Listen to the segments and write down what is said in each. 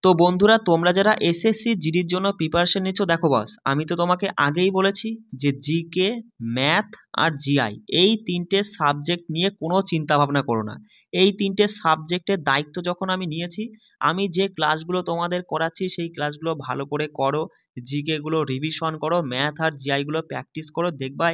তো বন্ধুরা, তোমরা যারা এসএসসি জিডির জন্য প্রিপারেশন নিচ্ছ, দেখো বস, আমি তো তোমাকে আগেই বলেছি যে জিকে, ম্যাথ আর জিআই এই তিনটে সাবজেক্ট নিয়ে কোনো চিন্তা ভাবনা করো না। এই তিনটে সাবজেক্টের দায়িত্ব যখন আমি নিয়েছি, আমি যে ক্লাসগুলো তোমাদের করাচ্ছি সেই ক্লাসগুলো ভালো করে করো, জিকেগুলো রিভিশন করো, ম্যাথ আর জিআইগুলো প্র্যাকটিস করো। দেখবা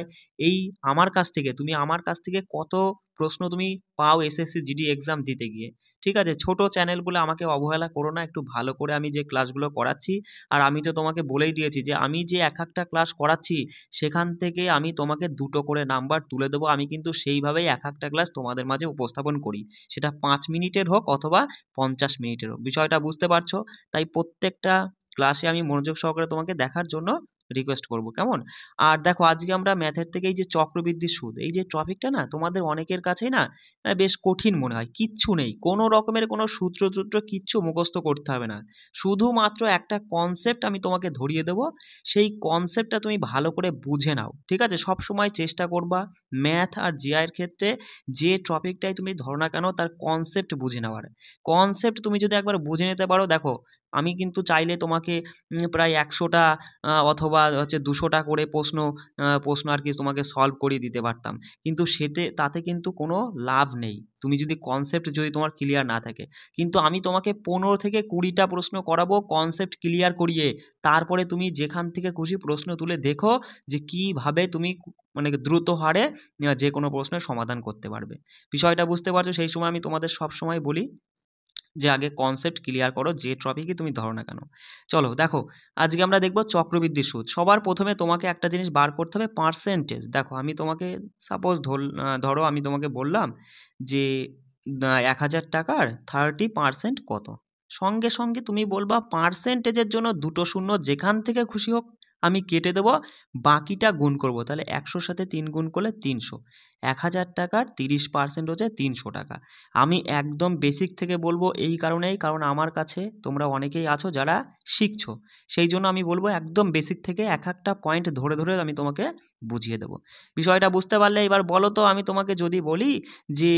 এই আমার কাছ থেকে কত প্রশ্ন তুমি পাও এসএসসি জিডি এক্সাম দিতে গিয়ে। ঠিক আছে, ছোট চ্যানেল বলে আমাকে অবহেলা করো না, একটু ভালো করে আমি যে ক্লাসগুলো করাচ্ছি। আর আমি তো তোমাকে বলেই দিয়েছি যে আমি যে এক একটা ক্লাস করাচ্ছি সেখান থেকে আমি তোমাকে 2টো করে নাম্বার তুলে দেবো। আমি কিন্তু সেইভাবেই এক একটা ক্লাস তোমাদের মাঝে উপস্থাপন করি, সেটা 5 মিনিটের হোক অথবা 50 মিনিটের হোক। বিষয়টা বুঝতে পারছো? তাই প্রত্যেকটা ক্লাসে আমি মনোযোগ সহকারে তোমাকে দেখার জন্য রিকোয়েস্ট করব, কেমন? আর দেখো, আজকে আমরা ম্যাথের থেকে এই যে চক্রবৃদ্ধি সুদ, এই যে টপিকটা না তোমাদের অনেকের কাছেই না বেশ কঠিন মনে হয়। কিচ্ছু নেই, কোনো রকমের কোনো সূত্র কিচ্ছু মুখস্থ করতে হবে না। শুধুমাত্র একটা কনসেপ্ট আমি তোমাকে ধরিয়ে দেবো, সেই কনসেপ্টটা তুমি ভালো করে বুঝে নাও। ঠিক আছে, সব সময় চেষ্টা করবা ম্যাথ আর জিআইয়ের ক্ষেত্রে যে টপিকটাই তুমি ধরো না কেন তার কনসেপ্ট বুঝে নেওয়ার। কনসেপ্ট তুমি যদি একবার বুঝে নিতে পারো, দেখো আমি কিন্তু চাইলে তোমাকে প্রায় 100টা অথবা হচ্ছে 200টা করে প্রশ্ন আর কি তোমাকে সলভ করিয়ে দিতে পারতাম, কিন্তু তাতে কিন্তু কোনো লাভ নেই তুমি যদি কনসেপ্ট তোমার ক্লিয়ার না থাকে। কিন্তু আমি তোমাকে 15 থেকে 20টা প্রশ্ন করাবো কনসেপ্ট ক্লিয়ার করিয়ে। তারপরে তুমি যেখান থেকে খুশি প্রশ্ন তুলে দেখো যে কিভাবে তুমি মানে দ্রুত হারে যে কোনো প্রশ্নের সমাধান করতে পারবে। বিষয়টা বুঝতে পারছো? সেই সময় আমি তোমাদের সব সময় বলি যে আগে কনসেপ্ট ক্লিয়ার করো, যে টপিকই তুমি ধরো না কেন। চলো দেখো, আজকে আমরা দেখব চক্রবৃদ্ধি সুদ। সবার প্রথমে তোমাকে একটা জিনিস বার করতে হবে, পার্সেন্টেজ। দেখো আমি তোমাকে সাপোজ ধরো আমি তোমাকে বললাম যে 1000 টাকার 30% কত। সঙ্গে সঙ্গে তুমি বলবা পার্সেন্টেজের জন্য 2টো শূন্য যেখান থেকে খুশি হোক আমি কেটে দেবো, বাকিটা গুণ করব। তাহলে 100-র সাথে 3 গুণ করলে 300। 1000 টাকার 30% হচ্ছে 300 টাকা। আমি একদম বেসিক থেকে বলবো এই কারণেই, কারণ আমার কাছে তোমরা অনেকেই আছো যারা শিখছো, সেই জন্য আমি বলবো একদম বেসিক থেকে এক একটা পয়েন্ট ধরে ধরে আমি তোমাকে বুঝিয়ে দেবো। বিষয়টা বুঝতে পারলে এবার বলো তো, আমি তোমাকে যদি বলি যে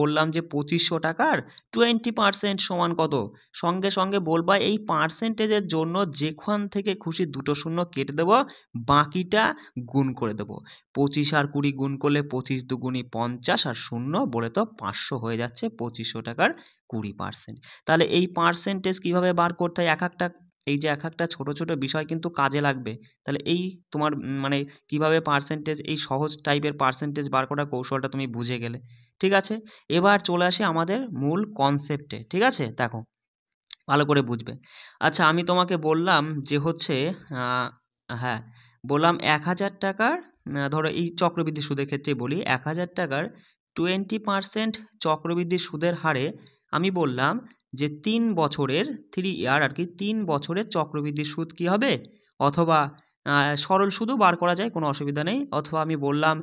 বললাম যে 2500 টাকার 20% সমান কত, সঙ্গে সঙ্গে বলবা এই পার্সেন্টেজের জন্য যেখান থেকে খুশি 2টো শূন্য কেটে দেবো, বাকিটা গুণ করে দেবো। 25 আর 20 গুণ করলে 25 দুগুণি 50 আর শূন্য বলে তো 500 হয়ে যাচ্ছে 2500 টাকার 20%। তাহলে এই পার্সেন্টেজ কিভাবে বার করতে হয়, এই যে এক একটা ছোট ছোট বিষয় কিন্তু কাজে লাগবে। তাহলে এই তোমার মানে কিভাবে পার্সেন্টেজ, এই সহজ টাইপের পার্সেন্টেজ বার করার কৌশলটা তুমি বুঝে গেলে। ঠিক আছে, এবার চলে আসি আমাদের মূল কনসেপ্টে। ঠিক আছে, দেখো ভালো করে বুঝবে। আচ্ছা, আমি তোমাকে বললাম যে হচ্ছে হ্যাঁ, বললাম 1000 টাকার ধরো এই চক্রবৃদ্ধি সুদের ক্ষেত্রে বলি, 1000 টাকার 20% চক্রবৃদ্ধি সুদের হারে আমি বললাম যে 3 বছরের 3 ইয়ার আর কি, 3 বছরের চক্রবৃদ্ধি সুদ কী হবে, অথবা সরল সুদও বার করা যায়, কোনো অসুবিধা নেই। অথবা আমি বললাম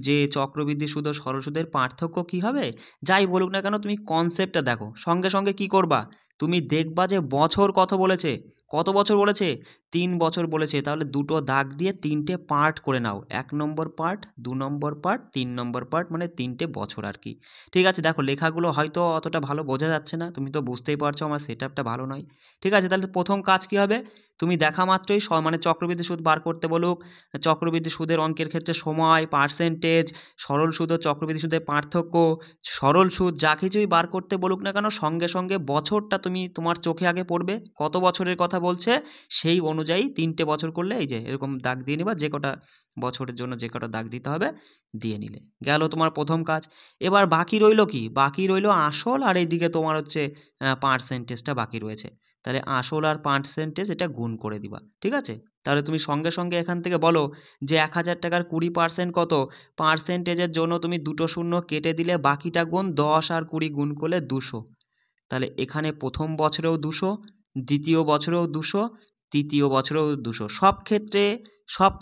যে চক্রবৃদ্ধি সুদ ও সরল সুদের পার্থক্য কী হবে। যাই বলুক না কেন তুমি কনসেপ্টটা দেখো, সঙ্গে সঙ্গে কি করবা, তুমি দেখবা যে বছর কত বলেছে, কত বছর বলেছে, 3 বছর বলেছে। তাহলে 2টো দাগ দিয়ে 3টে পার্ট করে নাও, 1 নম্বর পার্ট, 2 নম্বর পার্ট, 3 নম্বর পার্ট, মানে 3টে বছর আর কি। ঠিক আছে, দেখো লেখাগুলো হয়তো অতটা ভালো বোঝা যাচ্ছে না, তুমি তো বুঝতেই পারছো আমার সেটআপটা ভালো নয়। ঠিক আছে, তাহলে প্রথম কাজ কী হবে, তুমি দেখা মাত্রই মানে চক্রবৃদ্ধি সুদ বার করতে বলুক, চক্রবৃদ্ধি সুদের অঙ্কের ক্ষেত্রে সময়, পার্সেন্টেজ, সরল সুদ ও চক্রবৃদ্ধি সুদের পার্থক্য, সরল সুদ যা কিছুই বার করতে বলুক না কেন, সঙ্গে সঙ্গে বছরটা তুমি তোমার চোখে আগে পড়বে, কত বছরের কথা বলছে সেই অনুযায়ী 3টে বছর করলে এই যে এরকম দাগ দিয়ে নিবা, যে কটা বছরের জন্য যে কটা দাগ দিতে হবে দিয়ে নিলে গেল তোমার প্রথম কাজ। এবার বাকি রইল কি, বাকি রইল আসল, আর এইদিকে তোমার হচ্ছে পার্সেন্টেজটা বাকি রয়েছে। তাহলে আসল আর পার্সেন্টেজ এটা গুণ করে দিবা। ঠিক আছে, তাহলে তুমি সঙ্গে সঙ্গে এখান থেকে বলো যে 1000 টাকার 20% কত, পার্সেন্টেজের জন্য তুমি 2টো শূন্য কেটে দিলে বাকিটা গুণ, 10 আর 20 গুণ করলে 200। তাহলে এখানে প্রথম বছরেও 200, দ্বিতীয় বছরেও 200, তৃতীয় বছরেও 200। সব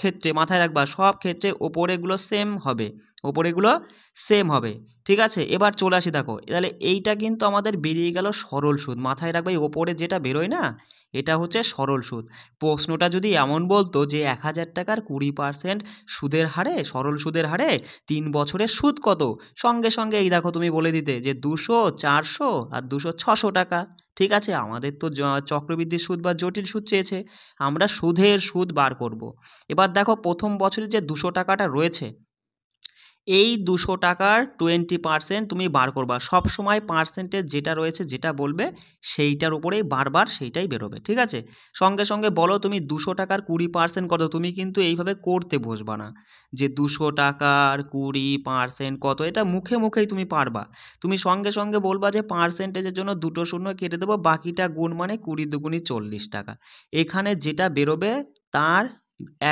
ক্ষেত্রে মাথায় রাখবা, সব ক্ষেত্রে ওপরেগুলো সেম হবে, ওপরেগুলো সেম হবে। ঠিক আছে, এবার চলে আসি দেখো, তাহলে এইটা কিন্তু আমাদের বেরিয়ে গেল সরল সুদ। মাথায় রাখবে ওপরে যেটা বেরোয় না, এটা হচ্ছে সরল সুদ। প্রশ্নটা যদি এমন বলতো যে 1000 টাকার 20% সুদের হারে, সরল সুদের হারে 3 বছরের সুদ কত, সঙ্গে সঙ্গে এই দেখো তুমি বলে দিতে যে 200, 400 আর 200, 600 টাকা। ঠিক আছে, আমাদের তো চক্রবৃদ্ধি সুদ বা জটিল সুদ চেয়েছে, আমরা সুদের সুদ বার করব। এবার দেখো প্রথম বছরে যে 200 টাকাটা রয়েছে, এই 200 টাকার 20% তুমি বার করবা। সব সময় পার্সেন্টেজ যেটা রয়েছে, যেটা বলবে সেইটার উপরেই বারবার সেইটাই বেরোবে। ঠিক আছে, সঙ্গে সঙ্গে বলো তুমি 200 টাকার 20% কত। তুমি কিন্তু এইভাবে করতে বসবা না যে 200 টাকার 20% কত, এটা মুখে মুখেই তুমি পারবা। তুমি সঙ্গে সঙ্গে বলবা যে পার্সেন্টেজের জন্য 2 শূন্য কেটে দেবো, বাকিটা গুণ মানে 20 দুগুণি 40 টাকা। এখানে যেটা বেরোবে তার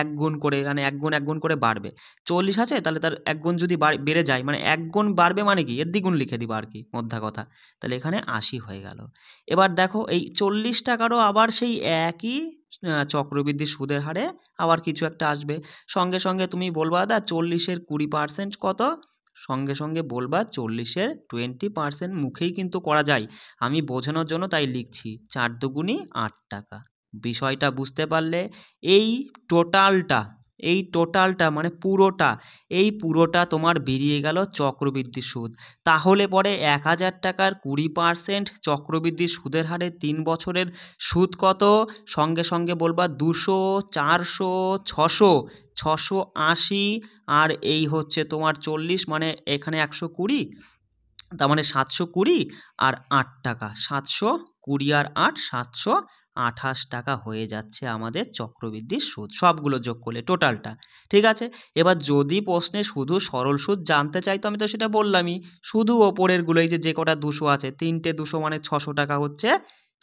1 গুণ করে, মানে 1 গুণ করে বাড়বে। 40 আছে, তাহলে তার 1 গুণ যদি বেড়ে যায়, মানে 1 গুণ বাড়বে মানে কি, এর দ্বিগুণ লিখে দিবা আর কি, মোদ্দা কথা। তাহলে এখানে 80 হয়ে গেল। এবার দেখো এই 40 টাকারও আবার সেই একই চক্রবৃদ্ধি সুদের হারে আবার কিছু একটা আসবে। সঙ্গে সঙ্গে তুমি বলবা দা 40-এর 20% কত, সঙ্গে সঙ্গে বলবা 40-এর 20% মুখেই কিন্তু করা যায়, আমি বোঝানোর জন্য তাই লিখছি। 4 দুগুণি 8 টাকা। বিষয়টা বুঝতে পারলে? এই টোটালটা মানে পুরোটা তোমার বেরিয়ে গেল চক্রবৃদ্ধি সুদ। তাহলে পরে 1000 টাকার 20% চক্রবৃদ্ধি সুদের হারে 3 বছরের সুদ কত, সঙ্গে সঙ্গে বলবা 200, 400, 600, 680, আর এই হচ্ছে তোমার 40, মানে এখানে 120, তার মানে 720 আর 8 টাকা, 720 আর 8, 728 টাকা হয়ে যাচ্ছে আমাদের চক্রবৃদ্ধি সুদ, সবগুলো যোগ করলে টোটালটা। ঠিক আছে, এবার যদি প্রশ্নে শুধু সরল সুদ জানতে চাইতো, আমি তো সেটা বললামই, শুধু ওপরেরগুলোই যে কটা 200 আছে, 3টে 200 মানে 600 টাকা হচ্ছে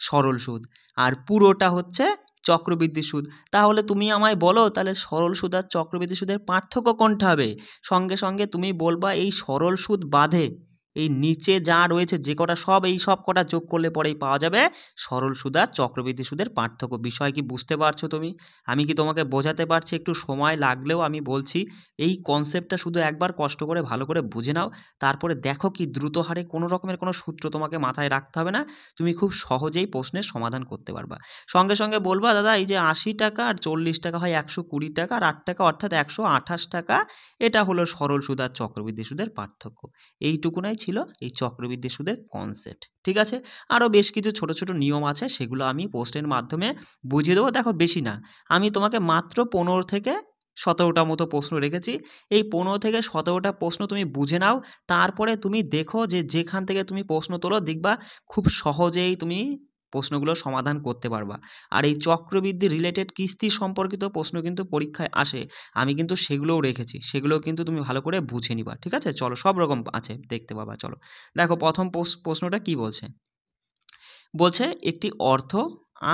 সরল সুদ, আর পুরোটা হচ্ছে চক্রবৃদ্ধি সুদ। তাহলে তুমি আমায় বলো, তাহলে সরল সুদ আর চক্রবৃদ্ধি সুদের পার্থক্য কোনটা হবে? সঙ্গে সঙ্গে তুমি বলবা এই সরল সুদ বাদে এই নিচে যা রয়েছে যে কটা, এই সব কটা যোগ করলে পরেই পাওয়া যাবে সরল সুদ আর চক্রবৃদ্ধি সুদের পার্থক্য। বিষয় কি বুঝতে পারছো তুমি? আমি কি তোমাকে বোঝাতে পারছি? একটু সময় লাগলেও আমি বলছি, এই কনসেপ্টটা শুধু একবার কষ্ট করে ভালো করে বুঝে নাও, তারপরে দেখো কি দ্রুত হারে কোনো রকমের কোনো সূত্র তোমাকে মাথায় রাখতে হবে না, তুমি খুব সহজেই প্রশ্নের সমাধান করতে পারবা। সঙ্গে সঙ্গে বলবা দাদা এই যে 80 টাকা আর 40 টাকা হয় 120 টাকা আর 8 টাকা অর্থাৎ 128 টাকা, এটা হলো সরল সুদ আর চক্রবৃদ্ধি সুদের পার্থক্য। এইটুকুনাই ছিল এই চক্রবৃদ্ধি সুদের কনসেপ্ট। ঠিক আছে, আরও বেশ কিছু ছোট ছোট নিয়ম আছে, সেগুলো আমি পোস্টের মাধ্যমে বুঝিয়ে দেবো। দেখো বেশি না, আমি তোমাকে মাত্র 15 থেকে 17টা মতো প্রশ্ন রেখেছি। এই 15 থেকে 17টা প্রশ্ন তুমি বুঝে নাও, তারপরে তুমি দেখো যে যেখান থেকে তুমি প্রশ্ন তোলো, দেখবা খুব সহজেই তুমি প্রশ্নগুলো সমাধান করতে পারবা। আর এই চক্রবৃদ্ধি রিলেটেড কিস্তি সম্পর্কিত প্রশ্ন কিন্তু পরীক্ষায় আসে, আমি কিন্তু সেগুলোও রেখেছি, সেগুলোও কিন্তু তুমি ভালো করে বুঝে নিবা। ঠিক আছে, চলো সব রকম আছে দেখতে পাবা। চলো দেখো প্রথম প্রশ্নটা কি বলছে। বলছে একটি অর্থ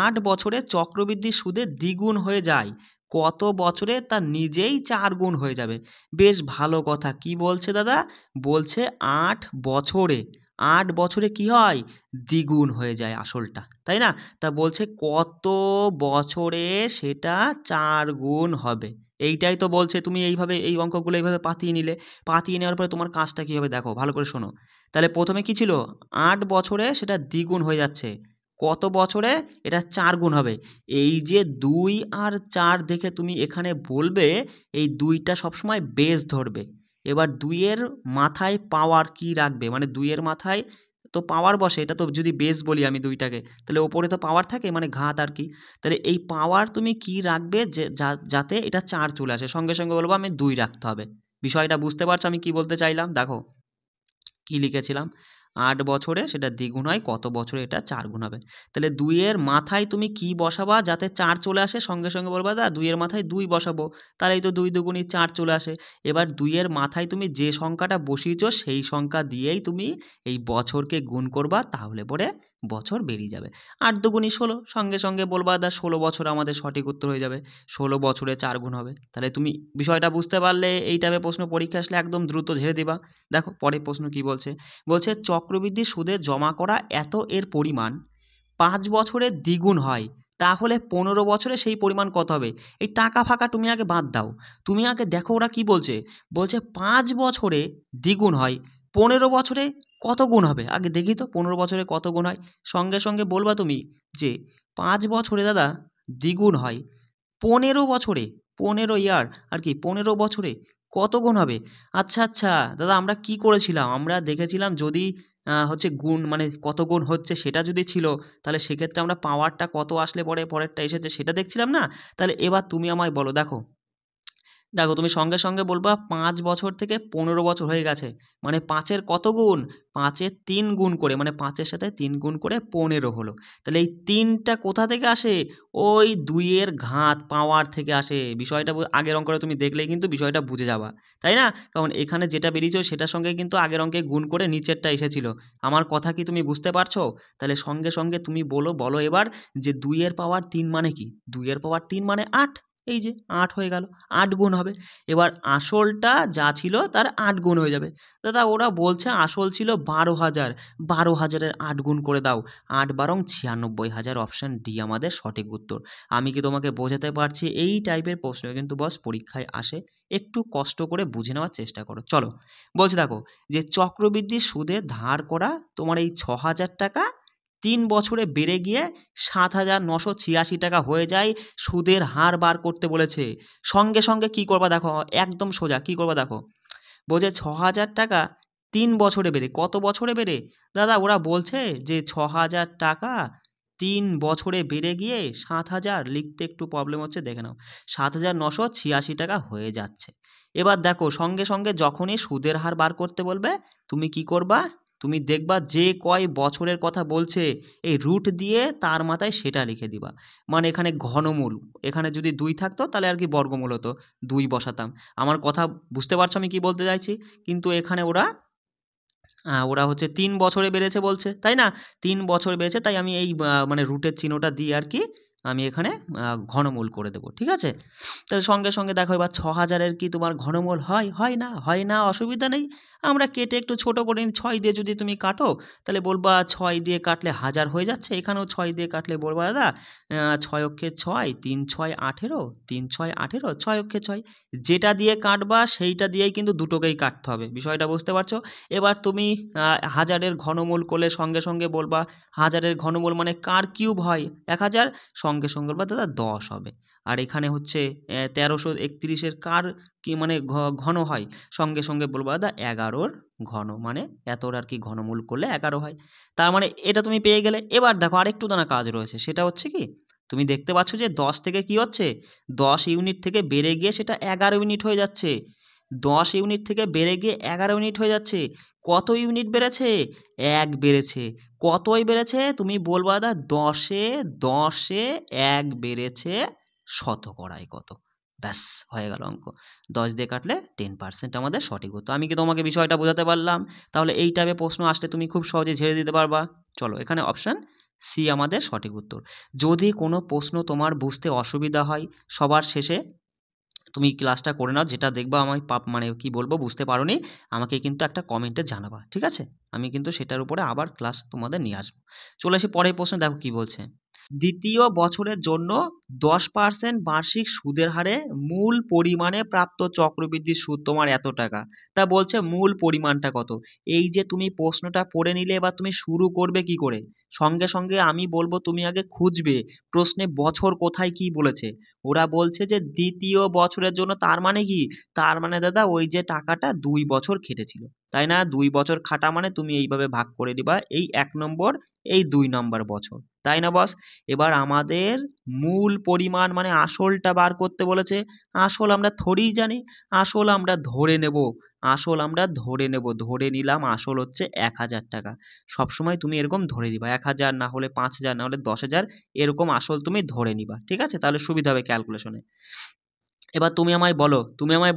8 বছরে চক্রবৃদ্ধি সুদে দ্বিগুণ হয়ে যায়, কত বছরে তা নিজেই 4 গুণ হয়ে যাবে? বেশ ভালো কথা। কি বলছে দাদা? বলছে 8 বছরে, 8 বছরে কি হয়? দ্বিগুণ হয়ে যায় আসলটা, তাই না? তা বলছে কত বছরে সেটা 4 গুণ হবে, এইটাই তো বলছে। তুমি এইভাবে এই অঙ্কগুলো এইভাবে পাতিয়ে নিলে, পাতিয়ে নেওয়ার পরে তোমার কাজটা কী হবে দেখো, ভালো করে শোনো। তাহলে প্রথমে কি ছিল? 8 বছরে সেটা দ্বিগুণ হয়ে যাচ্ছে, কত বছরে এটা 4 গুণ হবে? এই যে 2 আর 4 দেখে তুমি এখানে বলবে এই 2টা সবসময় বেস ধরবে। এবার 2-এর মাথায় পাওয়ার কি রাখবে, মানে 2-এর মাথায় তো পাওয়ার বসে, এটা তো যদি বেস বলি আমি 2টাকে, তাহলে ওপরে তো পাওয়ার থাকে, মানে ঘাত আর কি। তাহলে এই পাওয়ার তুমি কি রাখবে যে যাতে এটা 4 চলে আসে? সঙ্গে সঙ্গে বলবো আমি 2 রাখতে হবে। বিষয়টা বুঝতে পারছো আমি কি বলতে চাইলাম? দেখো কি লিখেছিলাম, 8 বছরে সেটা দ্বিগুণ হয়, কত বছরে এটা 4 গুণ হবে? তাহলে 2-এর মাথায় তুমি কি বসাবা যাতে 4 চলে আসে? সঙ্গে সঙ্গে বলবা দা 2-এর মাথায় 2 বসাবো, তাহলেই তো 2 দুগুণি 4 চলে আসে। এবার 2-এর মাথায় তুমি যে সংখ্যাটা বসিয়েছ সেই সংখ্যা দিয়েই তুমি এই বছরকে গুণ করবা, তাহলে পরে বছর বেরিয়ে যাবে। 8 দুগুণি 16, সঙ্গে সঙ্গে বলবা দা 16 বছর আমাদের সঠিক উত্তর হয়ে যাবে, 16 বছরে 4 গুণ হবে। তাহলে তুমি বিষয়টা বুঝতে পারলে, এই টাইপের প্রশ্ন পরীক্ষা আসলে একদম দ্রুত ঝেড়ে দিবা। দেখো পরের প্রশ্ন কি বলছে। বলছে চক্রবৃদ্ধি সুদে জমা করা এত এর পরিমাণ 5 বছরে দ্বিগুণ হয়, তাহলে 15 বছরে সেই পরিমাণ কত হবে? এই টাকা ফাঁকা তুমি আগে বাদ দাও, তুমি আগে দেখো ওরা কি বলছে। বলছে 5 বছরে দ্বিগুণ হয়, 15 বছরে কত গুণ হবে? আগে দেখি তো 15 বছরে কত গুণ হয়। সঙ্গে সঙ্গে বলবা তুমি যে 5 বছরে দাদা দ্বিগুণ হয়, 15 বছরে, 15 ইয়ার আর কি 15 বছরে কত গুণ হবে? আচ্ছা আচ্ছা দাদা, আমরা কি করেছিলাম, আমরা দেখেছিলাম যদি হচ্ছে গুণ মানে কত গুণ হচ্ছে সেটা যদি ছিল, তাহলে সেক্ষেত্রে আমরা পাওয়ারটা কত আসলে পরে পরেরটা এসেছে সেটা দেখছিলাম না। তাহলে এবার তুমি আমায় বলো, দেখো দেখো তুমি সঙ্গে সঙ্গে বলবা 5 বছর থেকে 15 বছর হয়ে গেছে, মানে 5-এর কত গুণ? 5-এর 3 গুণ করে, মানে 5-এর সাথে 3 গুণ করে 15 হলো। তাহলে এই 3টা কোথা থেকে আসে? ওই 2-এর ঘাত পাওয়ার থেকে আসে। বিষয়টা আগের অঙ্কটা তুমি দেখলেই কিন্তু বিষয়টা বুঝে যাবা, তাই না? কারণ এখানে যেটা বেরিয়েছে সেটার সঙ্গে কিন্তু আগের অঙ্কে গুণ করে নিচেরটা এসেছিল। আমার কথা কি তুমি বুঝতে পারছো? তাহলে সঙ্গে সঙ্গে তুমি বলো এবার যে 2-এর পাওয়ার 3 মানে কি? 2-এর পাওয়ার 3 মানে 8, এই যে 8 হয়ে গেল, 8 গুণ হবে। এবার আসলটা যা ছিল তার 8 গুণ হয়ে যাবে। দাদা ওরা বলছে আসল ছিল 12,000, 12,000-এর 8 গুণ করে দাও, 8 বারং 96,000, অপশান ডি আমাদের সঠিক উত্তর। আমি কি তোমাকে বোঝাতে পারছি? এই টাইপের প্রশ্ন কিন্তু বস পরীক্ষায় আসে, একটু কষ্ট করে বুঝে নেওয়ার চেষ্টা করো। চলো বলছে দেখো যে চক্রবৃদ্ধি সুদে ধার করা তোমার এই 6,000 টাকা 3 বছরে বেড়ে গিয়ে 7,986 টাকা হয়ে যায়, সুদের হার বার করতে বলেছে। সঙ্গে সঙ্গে কি করবা দেখো, একদম সোজা কি করবা দেখো। বলছে 6,000 টাকা 3 বছরে বেড়ে, কত বছরে বেড়ে? দাদা ওরা বলছে যে 6,000 টাকা 3 বছরে বেড়ে গিয়ে 7,000, লিখতে একটু প্রবলেম হচ্ছে দেখে নাও, 7,986 টাকা হয়ে যাচ্ছে। এবার দেখো সঙ্গে সঙ্গে যখনই সুদের হার বার করতে বলবে তুমি কি করবা? তুমি দেখবা যে কয় বছরের কথা বলছে এই রুট দিয়ে তার মাথায় সেটা লিখে দিবা। মানে এখানে ঘনমূল, এখানে যদি 2 থাকতো তাহলে আর কি বর্গমূল হতো, 2 বসাতাম। আমার কথা বুঝতে পারছো আমি কি বলতে চাইছি? কিন্তু এখানে ওরা হচ্ছে 3 বছরে বেড়েছে বলছে, তাই না? 3 বছর বেড়েছে, তাই আমি এই মানে রুটের চিহ্নটা দিয়ে আর কি আমি এখানে ঘনমূল করে দেবো, ঠিক আছে? তাহলে সঙ্গে সঙ্গে দেখো এবার 6,000-এর কি তোমার ঘনমূল হয়? হয় না, হয় না, অসুবিধা নেই। আমরা কেটে একটু ছোট করে নিই, 6 দিয়ে যদি তুমি কাটো তাহলে বলবা 6 দিয়ে কাটলে 1000 হয়ে যাচ্ছে। এখানেও 6 দিয়ে কাটলে বলবা দাদা 6 অক্ষে 6, 3 6 18, 3 6 18, 6 অক্ষে 6। যেটা দিয়ে কাটবা সেইটা দিয়েই কিন্তু দুটোকেই কাটতে হবে, বিষয়টা বুঝতে পারছো? এবার তুমি 1000-এর ঘনমূল করলে সঙ্গে সঙ্গে বলবা 1000-এর ঘনমূল মানে কার কিউব হয়? 1000, সঙ্গে সঙ্গে বলবা দাদা 10 হবে। আর এখানে হচ্ছে 1331-এর কার কি মানে ঘন হয়? সঙ্গে সঙ্গে বলবো দাদা 11-র ঘন, মানে এতর আর কি ঘনমূল করলে 11 হয়। তার মানে এটা তুমি পেয়ে গেলে। এবার দেখো আরেকটু দানা কাজ রয়েছে, সেটা হচ্ছে কি তুমি দেখতে পাচ্ছ যে 10 থেকে কি হচ্ছে 10 ইউনিট থেকে বেড়ে গিয়ে সেটা 11 ইউনিট হয়ে যাচ্ছে। 10 ইউনিট থেকে বেড়ে গিয়ে 11 ইউনিট হয়ে যাচ্ছে। কত ইউনিট বেড়েছে? 1 বেড়েছে। কতই বেড়েছে? তুমি বলবা দাদা 10-এ 1 বেড়েছে, শতকরায় কত? ব্যাস হয়ে গেল অঙ্ক। 10 দিয়ে কাটলে 10% আমাদের সঠিক উত্তর। আমি কি তোমাকে বিষয়টা বোঝাতে পারলাম? তাহলে এই টাইপের প্রশ্ন আসলে তুমি খুব সহজে ঝেড়ে দিতে পারবা। চলো এখানে অপশান সি আমাদের সঠিক উত্তর। যদি কোনো প্রশ্ন তোমার বুঝতে অসুবিধা হয় সবার শেষে তুমি ক্লাসটা করে নাও, যেটা দেখবা আমি মানে কি বলবো বুঝতে পারোনি আমাকে কিন্তু একটা কমেন্টে জানাবা, ঠিক আছে? আমি কিন্তু সেটার উপরে আবার ক্লাস তোমাদের নিয়ে আসবো। চলে আসি পরের প্রশ্ন, দেখো কি বলছে। দ্বিতীয় বছরের জন্য 10% বার্ষিক সুদের হারে মূল পরিমাণে প্রাপ্ত চক্রবৃদ্ধির সুদ তোমার এত টাকা। তা বলছে মূল পরিমাণটা কত? এই যে তুমি প্রশ্নটা পড়ে নিলে, এবার তুমি শুরু করবে কি করে? সঙ্গে সঙ্গে আমি বলবো তুমি আগে খুঁজবে প্রশ্নে বছর কোথায় কি বলেছে। ওরা বলছে যে দ্বিতীয় বছরের জন্য, তার মানে কি? তার মানে দাদা ওই যে টাকাটা 2 বছর খেটেছিল, তাই না? 2 বছর খাটা মানে তুমি এইভাবে ভাগ করে দিবা, এই 1 নম্বর, এই 2 নম্বর বছর, তাই না বস? এবার আমাদের মূল পরিমাণ মানে আসলটা বার করতে বলেছে। আসল আমরা থোড়িই জানি, আসল আমরা ধরে নেব, আসল আমরা ধরে নেব, ধরে নিলাম আসল হচ্ছে 1,000 টাকা। সবসময় তুমি এরকম ধরে নিবা, 1,000 না হলে 5,000 না হলে 10,000, এরকম আসল তুমি ধরে নিবা, ঠিক আছে? তাহলে সুবিধা হবে ক্যালকুলেশনে। এবার তুমি আমায়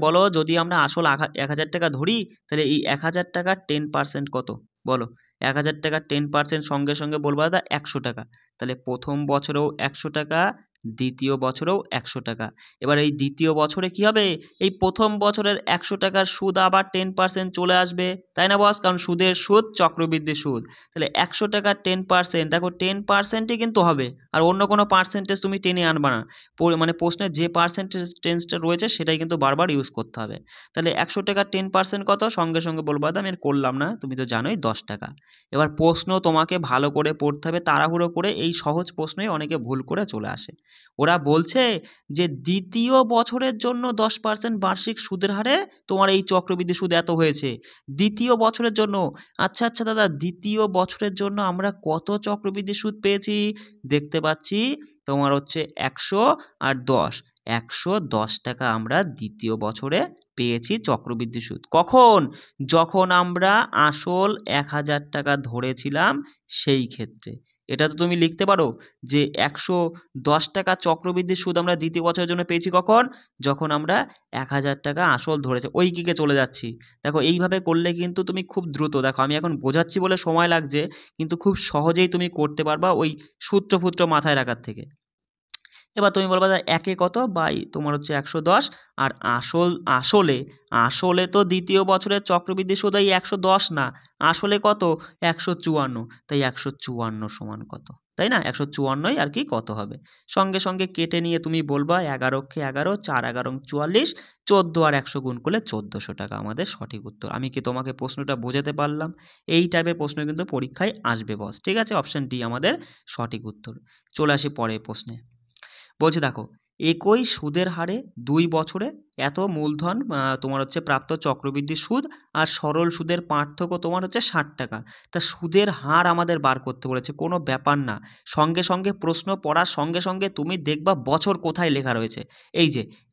বলো যদি আমরা আসল 1,000 টাকা ধরি তাহলে এই 1,000 টাকার 10% কত? বলো। 1,000 টাকার 10% সঙ্গে সঙ্গে বলবো দাদা 100 টাকা। তাহলে প্রথম বছরেও 100 টাকা, দ্বিতীয় বছরেও 100 টাকা। এবার এই দ্বিতীয় বছরে কি হবে, এই প্রথম বছরের 100 টাকার সুদ আবার 10% চলে আসবে, তাই না বস? কারণ সুদের সুদ চক্রবৃদ্ধি সুদ, তাহলে 100 টাকার 10%, দেখো 10%ই কিন্তু হবে, আর অন্য কোনো পার্সেন্টেজ তুমি টেনে আনবা না, মানে প্রশ্নে যে পার্সেন্টেজটা রয়েছে সেটাই কিন্তু বারবার ইউজ করতে হবে। তাহলে 100 টাকার 10% কত, সঙ্গে সঙ্গে বলবো, আমি আর করলাম না, তুমি তো জানোই 10 টাকা। এবার প্রশ্ন তোমাকে ভালো করে পড়তে হবে, তাড়াহুড়ো করে এই সহজ প্রশ্নই অনেকে ভুল করে চলে আসে। ওরা বলছে যে দ্বিতীয় বছরের জন্য 10% বার্ষিক সুদের হারে তোমার এই চক্রবৃদ্ধি সুদ এত হয়েছে, দ্বিতীয় বছরের জন্য। আচ্ছা আচ্ছা দাদা, দ্বিতীয় বছরের জন্য আমরা কত চক্রবৃদ্ধি সুদ পেয়েছি? দেখতে পাচ্ছি তোমার হচ্ছে 100 আর 10, 110 টাকা আমরা দ্বিতীয় বছরে পেয়েছি চক্রবৃদ্ধি সুদ। কখন? যখন আমরা আসল 1000 টাকা ধরেছিলাম সেই ক্ষেত্রে। এটা তো তুমি লিখতে পারো যে 110 টাকা চক্রবৃদ্ধি সুদ আমরা দ্বিতীয় বছরের জন্য পেয়েছি কখন? যখন আমরা 1000 টাকা আসল ধরেছি। ওই কিকে চলে যাচ্ছি, দেখো এইভাবে করলে কিন্তু তুমি খুব দ্রুত, দেখো আমি এখন বোঝাচ্ছি বলে সময় লাগছে, কিন্তু খুব সহজেই তুমি করতে পারবা ওই সূত্র মাথায় রাখার থেকে। এবার তুমি বলবা একে কত, বাই তোমার হচ্ছে 110, আর আসলে তো দ্বিতীয় বছরের চক্রবৃদ্ধি সুদ এই 110 না, আসলে কত? 154, তাই 154 সমান কত, তাই না? 154ই আর কি কত হবে, সঙ্গে সঙ্গে কেটে নিয়ে তুমি বলবা 11 × 11, 4 × 11 = 44, 14 আর 100 গুণ করলে 1400 টাকা আমাদের সঠিক উত্তর। আমি কি তোমাকে প্রশ্নটা বোঝাতে পারলাম? এই টাইপের প্রশ্ন কিন্তু পরীক্ষায় আসবে বস, ঠিক আছে? অপশান ডি আমাদের সঠিক উত্তর। চলে আসি পরের প্রশ্নে। বলছে দেখো, একই সুদের হারে 2 বছরে এত মূলধন তোমার হচ্ছে প্রাপ্ত চক্রবৃদ্ধি সুদ আর সরল সুদের পার্থক্য তোমার হচ্ছে 60 টাকা। তা সুদের হার আমাদের বার করতে বলেছে, কোনো ব্যাপার না, সঙ্গে সঙ্গে প্রশ্ন পড়ার সঙ্গে সঙ্গে তুমি দেখবা বছর কোথায় লেখা রয়েছে।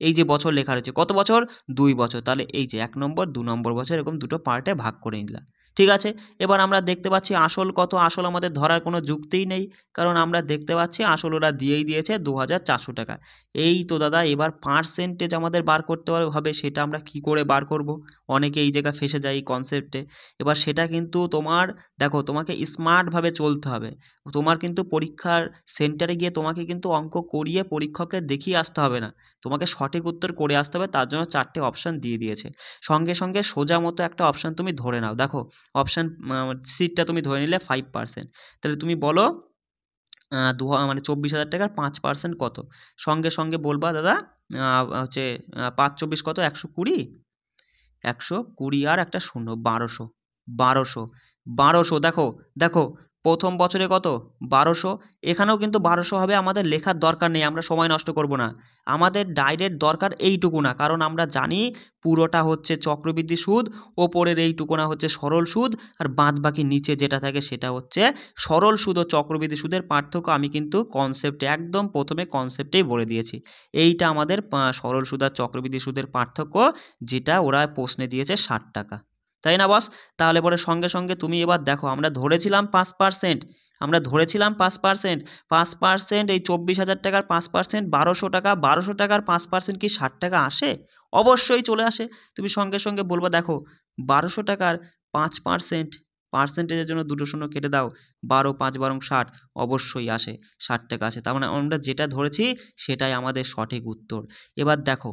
এই যে বছর লেখা রয়েছে, কত বছর? 2 বছর। তাহলে এই যে 1 নম্বর 2 নম্বর বছর এরকম দুটো পার্টে ভাগ করে নিলাম, ঠিক আছে? এবার আমরা দেখতে পাচ্ছি আসল কত, আসল আমাদের ধরার কোনো যুক্তিই নেই, কারণ আমরা দেখতে পাচ্ছি আসল ওরা দিয়েই দিয়েছে 2400 টাকা। এই তো দাদা, এবার পার্সেন্টেজ আমাদের বার করতে হবে, সেটা আমরা কি করে বার করব? অনেকে এই জায়গা ফেসে যায় এই কনসেপ্টে। এবার সেটা কিন্তু তোমার, দেখো তোমাকে স্মার্টভাবে চলতে হবে, তোমার কিন্তু পরীক্ষার সেন্টারে গিয়ে তোমাকে কিন্তু অঙ্ক করিয়ে পরীক্ষককে দেখিয়ে আসতে হবে না, তোমাকে সঠিক উত্তর করে আসতে হবে। তার জন্য 4টে অপশান দিয়ে দিয়েছে, সঙ্গে সঙ্গে সোজা মতো একটা অপশান তুমি ধরে নাও। দেখো অপশান সিটটা তুমি ধরে নিলে 5%, তাহলে তুমি বলো মানে 24,000 টাকার 5% কত? সঙ্গে সঙ্গে বলবা দাদা হচ্ছে 5 × 24 কত? 120, 120 আর একটা শূন্য, 1200। দেখো দেখো, প্রথম বছরে কত? 1200, এখানেও কিন্তু 1200 হবে, আমাদের লেখার দরকার নেই, আমরা সময় নষ্ট করব না, আমাদের ডাইরেক্ট দরকার এইটুকু না, কারণ আমরা জানি পুরোটা হচ্ছে চক্রবৃদ্ধি সুদ, ওপরের এইটুকু না হচ্ছে সরল সুদ, আর বাদবাকি নিচে যেটা থাকে সেটা হচ্ছে সরল সুদ ও চক্রবৃদ্ধি সুদের পার্থক্য। আমি কিন্তু কনসেপ্টে একদম প্রথমে কনসেপ্টেই বলে দিয়েছি, এইটা আমাদের সরল সুদ আর চক্রবৃদ্ধি সুদের পার্থক্য, যেটা ওরা প্রশ্নে দিয়েছে 60 টাকা, তাই না বস? তাহলে পরে সঙ্গে সঙ্গে তুমি এবার দেখো, আমরা ধরেছিলাম 5%, 5% এই 24,000 টাকার 5% 1200 টাকা, 1200 টাকার 5% কি 60 টাকা আসে? অবশ্যই চলে আসে। তুমি সঙ্গে সঙ্গে বলবো দেখো 1200 টাকার 5%, পার্সেন্টেজের জন্য দুটো শূন্য কেটে দাও, 12 5 12 60, অবশ্যই আসে, 60 টাকা আসে। তার মানে আমরা যেটা ধরেছি সেটাই আমাদের সঠিক উত্তর। এবার দেখো,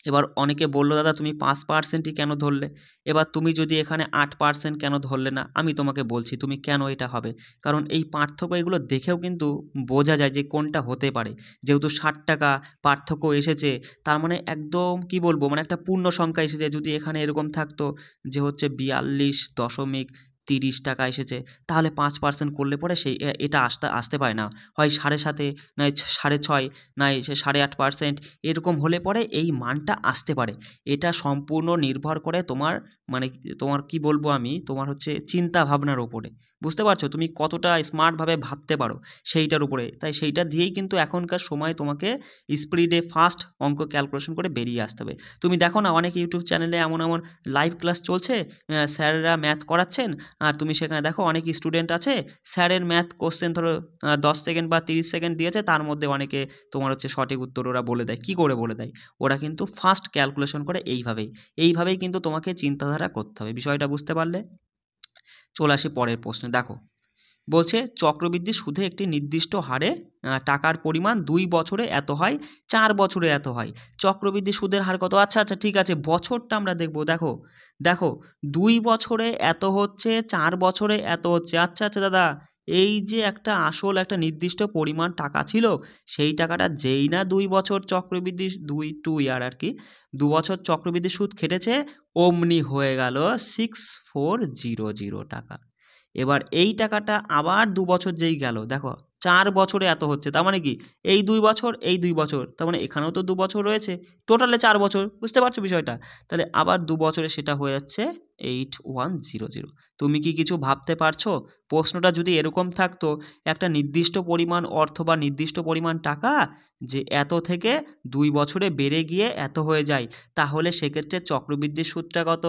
এবার অনেকে বললো দাদা তুমি 5%ই কেন ধরলে? এবার তুমি যদি এখানে 8% কেন ধরলে না? আমি তোমাকে বলছি তুমি কেন এটা হবে, কারণ এই পার্থক্য এগুলো দেখেও কিন্তু বোঝা যায় যে কোনটা হতে পারে। যেহেতু 60 টাকা পার্থক্য এসেছে, তার মানে একদম কি বলবো, মানে একটা পূর্ণ সংখ্যা এসেছে। যদি এখানে এরকম থাকতো যে হচ্ছে 42.30 টাকা এসেছে, তাহলে 5% করলে পরে সেই এটা আসতে পারে না, হয় 7.5, নয় 6.5, নয় 8.5%, এরকম হলে পরে এই মানটা আসতে পারে। এটা সম্পূর্ণ নির্ভর করে তোমার, মানে তোমার কি বলবো আমি, তোমার হচ্ছে চিন্তা ভাবনার উপরে, বুঝতে পারছো? তুমি কতটা স্মার্টভাবে ভাবতে পারো সেইটার উপরে। তাই সেইটা দিয়েই কিন্তু এখনকার সময় তোমাকে স্পিডে ফাস্ট অঙ্ক ক্যালকুলেশন করে বেরিয়ে আসতে হবে। তুমি দেখো না, অনেক ইউটিউব চ্যানেলে এমন এমন লাইভ ক্লাস চলছে, স্যাররা ম্যাথ করাচ্ছেন, আর তুমি সেখানে দেখো অনেক স্টুডেন্ট আছে, স্যারের ম্যাথ কোশ্চেন ধরো 10 সেকেন্ড বা 30 সেকেন্ড দিয়েছে, তার মধ্যে অনেকে তোমার হচ্ছে সঠিক উত্তর ওরা বলে দেয়। কি করে বলে দেয়? ওরা কিন্তু ফাস্ট ক্যালকুলেশন করে এইভাবেই কিন্তু তোমাকে চিন্তাধারা করতে হবে। বিষয়টা বুঝতে পারলে? চলে আসি পরের প্রশ্নে। দেখো বলছে চক্রবৃদ্ধি সুদে একটি নির্দিষ্ট হারে টাকার পরিমাণ 2 বছরে এত হয়, 4 বছরে এত হয়। চক্রবৃদ্ধি সুদের হার কত? আচ্ছা আচ্ছা ঠিক আছে, বছরটা আমরা দেখব। দেখো দেখো 2 বছরে এত হচ্ছে, 4 বছরে এত হচ্ছে। আচ্ছা আচ্ছা দাদা, এই যে একটা আসল একটা নির্দিষ্ট পরিমাণ টাকা ছিল, সেই টাকাটা যেই না 2 বছর চক্রবৃদ্ধি 2 ইয়ার আর কি 2 বছর চক্রবৃদ্ধি সুদ খেটেছে, অমনি হয়ে গেল 6400 টাকা। এবার এই টাকাটা আবার 2 বছর যেই গেল, দেখো 4 বছরে এত হচ্ছে, তার মানে কি এই 2 বছর এই 2 বছর, তার মানে এখানেও তো 2 বছর রয়েছে, টোটালে 4 বছর। বুঝতে পারছো বিষয়টা? তাহলে আবার 2 বছরে সেটা হয়ে যাচ্ছে 8100। তুমি কি কিছু ভাবতে পারছো? প্রশ্নটা যদি এরকম থাকতো, একটা নির্দিষ্ট পরিমাণ অর্থ বা নির্দিষ্ট পরিমাণ টাকা যে এত থেকে 2 বছরে বেড়ে গিয়ে এত হয়ে যায়, তাহলে সেক্ষেত্রে চক্রবৃদ্ধির সুদটা কত?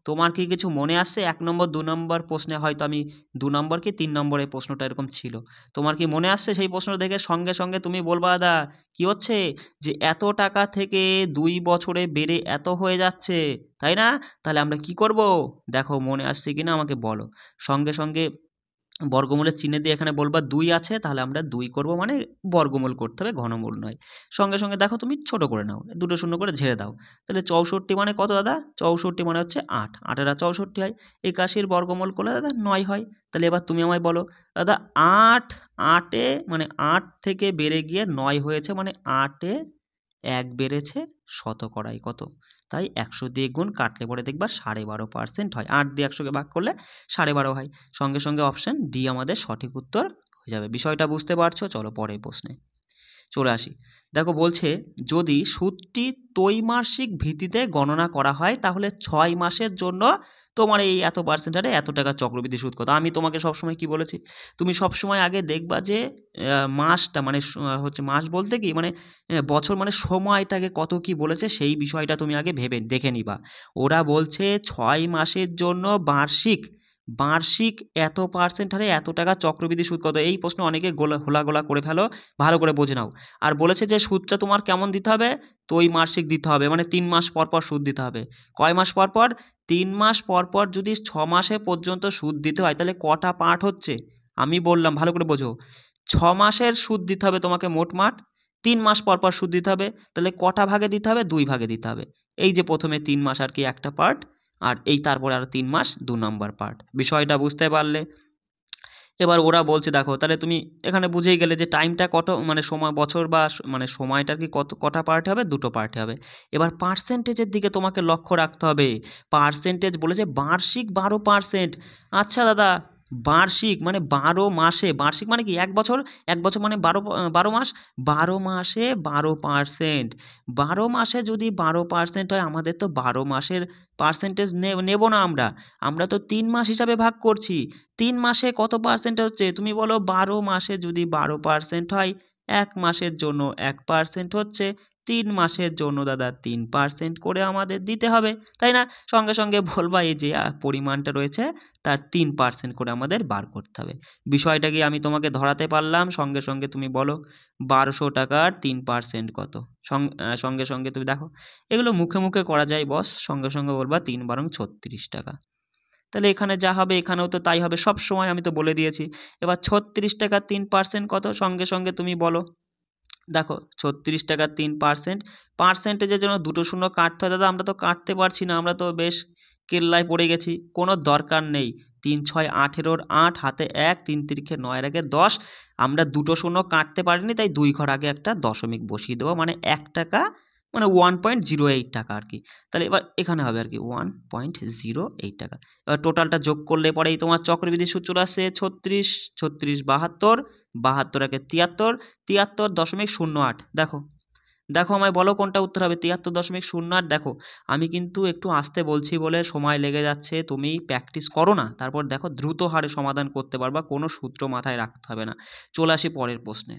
তোমার কি কিছু মনে আসছে? 1 নম্বর 2 নম্বর প্রশ্নে হয়তো আমি 2 নম্বর কি 3 নম্বরে প্রশ্নটা এরকম ছিল, তোমার কি মনে আসছে? সেই প্রশ্ন দেখে সঙ্গে সঙ্গে তুমি বলবা দাদা কি হচ্ছে, যে এত টাকা থেকে 2 বছরে বেড়ে এত হয়ে যাচ্ছে, তাই না? তাহলে আমরা কি করব? দেখো মনে আসছে কিনা আমাকে বলো। সঙ্গে সঙ্গে বর্গমূলের চিহ্ন দিয়ে এখানে বলবা 2 আছে, তাহলে আমরা 2 করব, মানে বর্গমূল করতে হবে, ঘনমূল নয়। সঙ্গে সঙ্গে দেখো তুমি ছোট করে নাও, দুটো শূন্য করে ঝেড়ে দাও। তাহলে 64 মানে কত দাদা? 64 মানে হচ্ছে 8, 8 আর 64 হয়। 81 বর্গমূল করলে দাদা 9 হয়। তাহলে এবার তুমি আমায় বলো দাদা 8, 8 মানে 8 থেকে বেড়ে গিয়ে 9 হয়েছে, মানে 8 1 বেড়েছে, শতকরায় কত? তাই 100 দিয়ে গুণ কাটলে পরে দেখবা 12.5% হয়। 8 দিয়ে 100কে ভাগ করলে 12.5 হয়। সঙ্গে সঙ্গে অপশান ডি আমাদের সঠিক উত্তর হয়ে যাবে। বিষয়টা বুঝতে পারছো? চলো পরের প্রশ্নে চলে আসি। দেখো বলছে যদি সুদটি ত্রৈমাসিক ভিত্তিতে গণনা করা হয়, তাহলে 6 মাসের জন্য তোমার এই এত পার্সেন্ট হারে এত টাকা চক্রবৃদ্ধি সুদ কত? আমি তোমাকে সবসময় কি বলেছি, তুমি সবসময় আগে দেখবা যে মাসটা মানে হচ্ছে মাস বলতে কি মানে বছর মানে সময়টাকে কত কি বলেছে, সেই বিষয়টা তুমি আগে ভেবে দেখে নিবা। ওরা বলছে 6 মাসের জন্য বার্ষিক বার্ষিক এত পার্সেন্ট হারে এত টাকা চক্রবৃদ্ধি সুদ কত? এই প্রশ্ন অনেকে গোলা করে ফেলো, ভালো করে বুঝে নাও। আর বলেছে যে সুদটা তোমার কেমন দিতে হবে? ত্রৈমাসিক দিতে হবে, মানে 3 মাস পর পর সুদ দিতে হবে। কয় মাস পর পর? 3 মাস পর পর যদি 6 মাসে পর্যন্ত সুদ দিতে হয়, তাহলে কটা পার্ট হচ্ছে? আমি বললাম ভালো করে বোঝো। 6 মাসের সুদ দিতে হবে তোমাকে মোটমাট, 3 মাস পর পর সুদ দিতে হবে, তাহলে কটা ভাগে দিতে হবে? 2 ভাগে দিতে হবে। এই যে প্রথমে 3 মাস আর কি একটা পার্ট, আর এই তারপরে আরও 3 মাস 2 নম্বর পার্ট। বিষয়টা বুঝতে পারলে? এবার ওরা বলছে দেখো, তাহলে তুমি এখানে বুঝেই গেলে যে টাইমটা কত, মানে সময় বছর বা মানে সময়টার কি কটা পার্টে হবে? 2টো পার্টে হবে। এবার পার্সেন্টেজের দিকে তোমাকে লক্ষ্য রাখতে হবে। পার্সেন্টেজ বলেছে বার্ষিক 12%। আচ্ছা দাদা, বার্ষিক মানে 12 মাসে, বার্ষিক মানে কি 1 বছর, 1 বছর মানে 12 মাস, 12 মাসে 12%। 12 মাসে যদি 12% হয়, আমাদের তো 12 মাসের পার্সেন্টেজ নেব না, আমরা তো 3 মাস হিসাবে ভাগ করছি। 3 মাসে কত পার্সেন্ট হচ্ছে? তুমি বলো 12 মাসে যদি 12% হয়, 1 মাসের জন্য 1% হচ্ছে, 3 মাসের জন্য দাদা 3% করে আমাদের দিতে হবে, তাই না? সঙ্গে সঙ্গে বলবা এই যে পরিমাণটা রয়েছে তার 3% করে আমাদের বার করতে হবে। বিষয়টা কি আমি তোমাকে ধরাতে পারলাম? সঙ্গে সঙ্গে তুমি বলো 1200 টাকার 3% কত? সঙ্গে সঙ্গে তুমি দেখো, এগুলো মুখে মুখে করা যায় বস। সঙ্গে সঙ্গে বলবা 3 বারং 36 টাকা। তাহলে এখানে যা হবে এখানেও তো তাই হবে, সব সময় আমি তো বলে দিয়েছি। এবার 36 টাকার 3% কত? সঙ্গে সঙ্গে তুমি বলো। দেখো 36 টাকার 3%, পার্সেন্টেজের জন্য 2টো শূন্য কাটতে হয় দাদা, আমরা তো কাটতে পারছি না, আমরা তো বেশ কেল্লায় পড়ে গেছি। কোনো দরকার নেই। 3 6 18 8 হাতে 1, 3 তিরিখে 9 আগে 10, আমরা 2টো শূন্য কাটতে পারিনি, তাই 2 ঘর আগে একটা দশমিক বসিয়ে দেবো, মানে 1 টাকা, মানে 1.08 টাকা আর কি। তাহলে এবার এখানে হবে আর কি 1.08 টাকা। এবার টোটালটা যোগ করলে পরেই তোমার চক্রবৃদ্ধি সুদ চলে আসছে 36, 36 72, 72 একে 73, 73.08। দেখো দেখো আমায় বলো কোনটা উত্তর হবে? 73.08। দেখো আমি কিন্তু একটু আস্তে বলছি বলে সময় লেগে যাচ্ছে, তুমি প্র্যাকটিস করো না, তারপর দেখো দ্রুত হারে সমাধান করতে পারবা, কোনো সূত্র মাথায় রাখতে হবে না। চলে আসি পরের প্রশ্নে।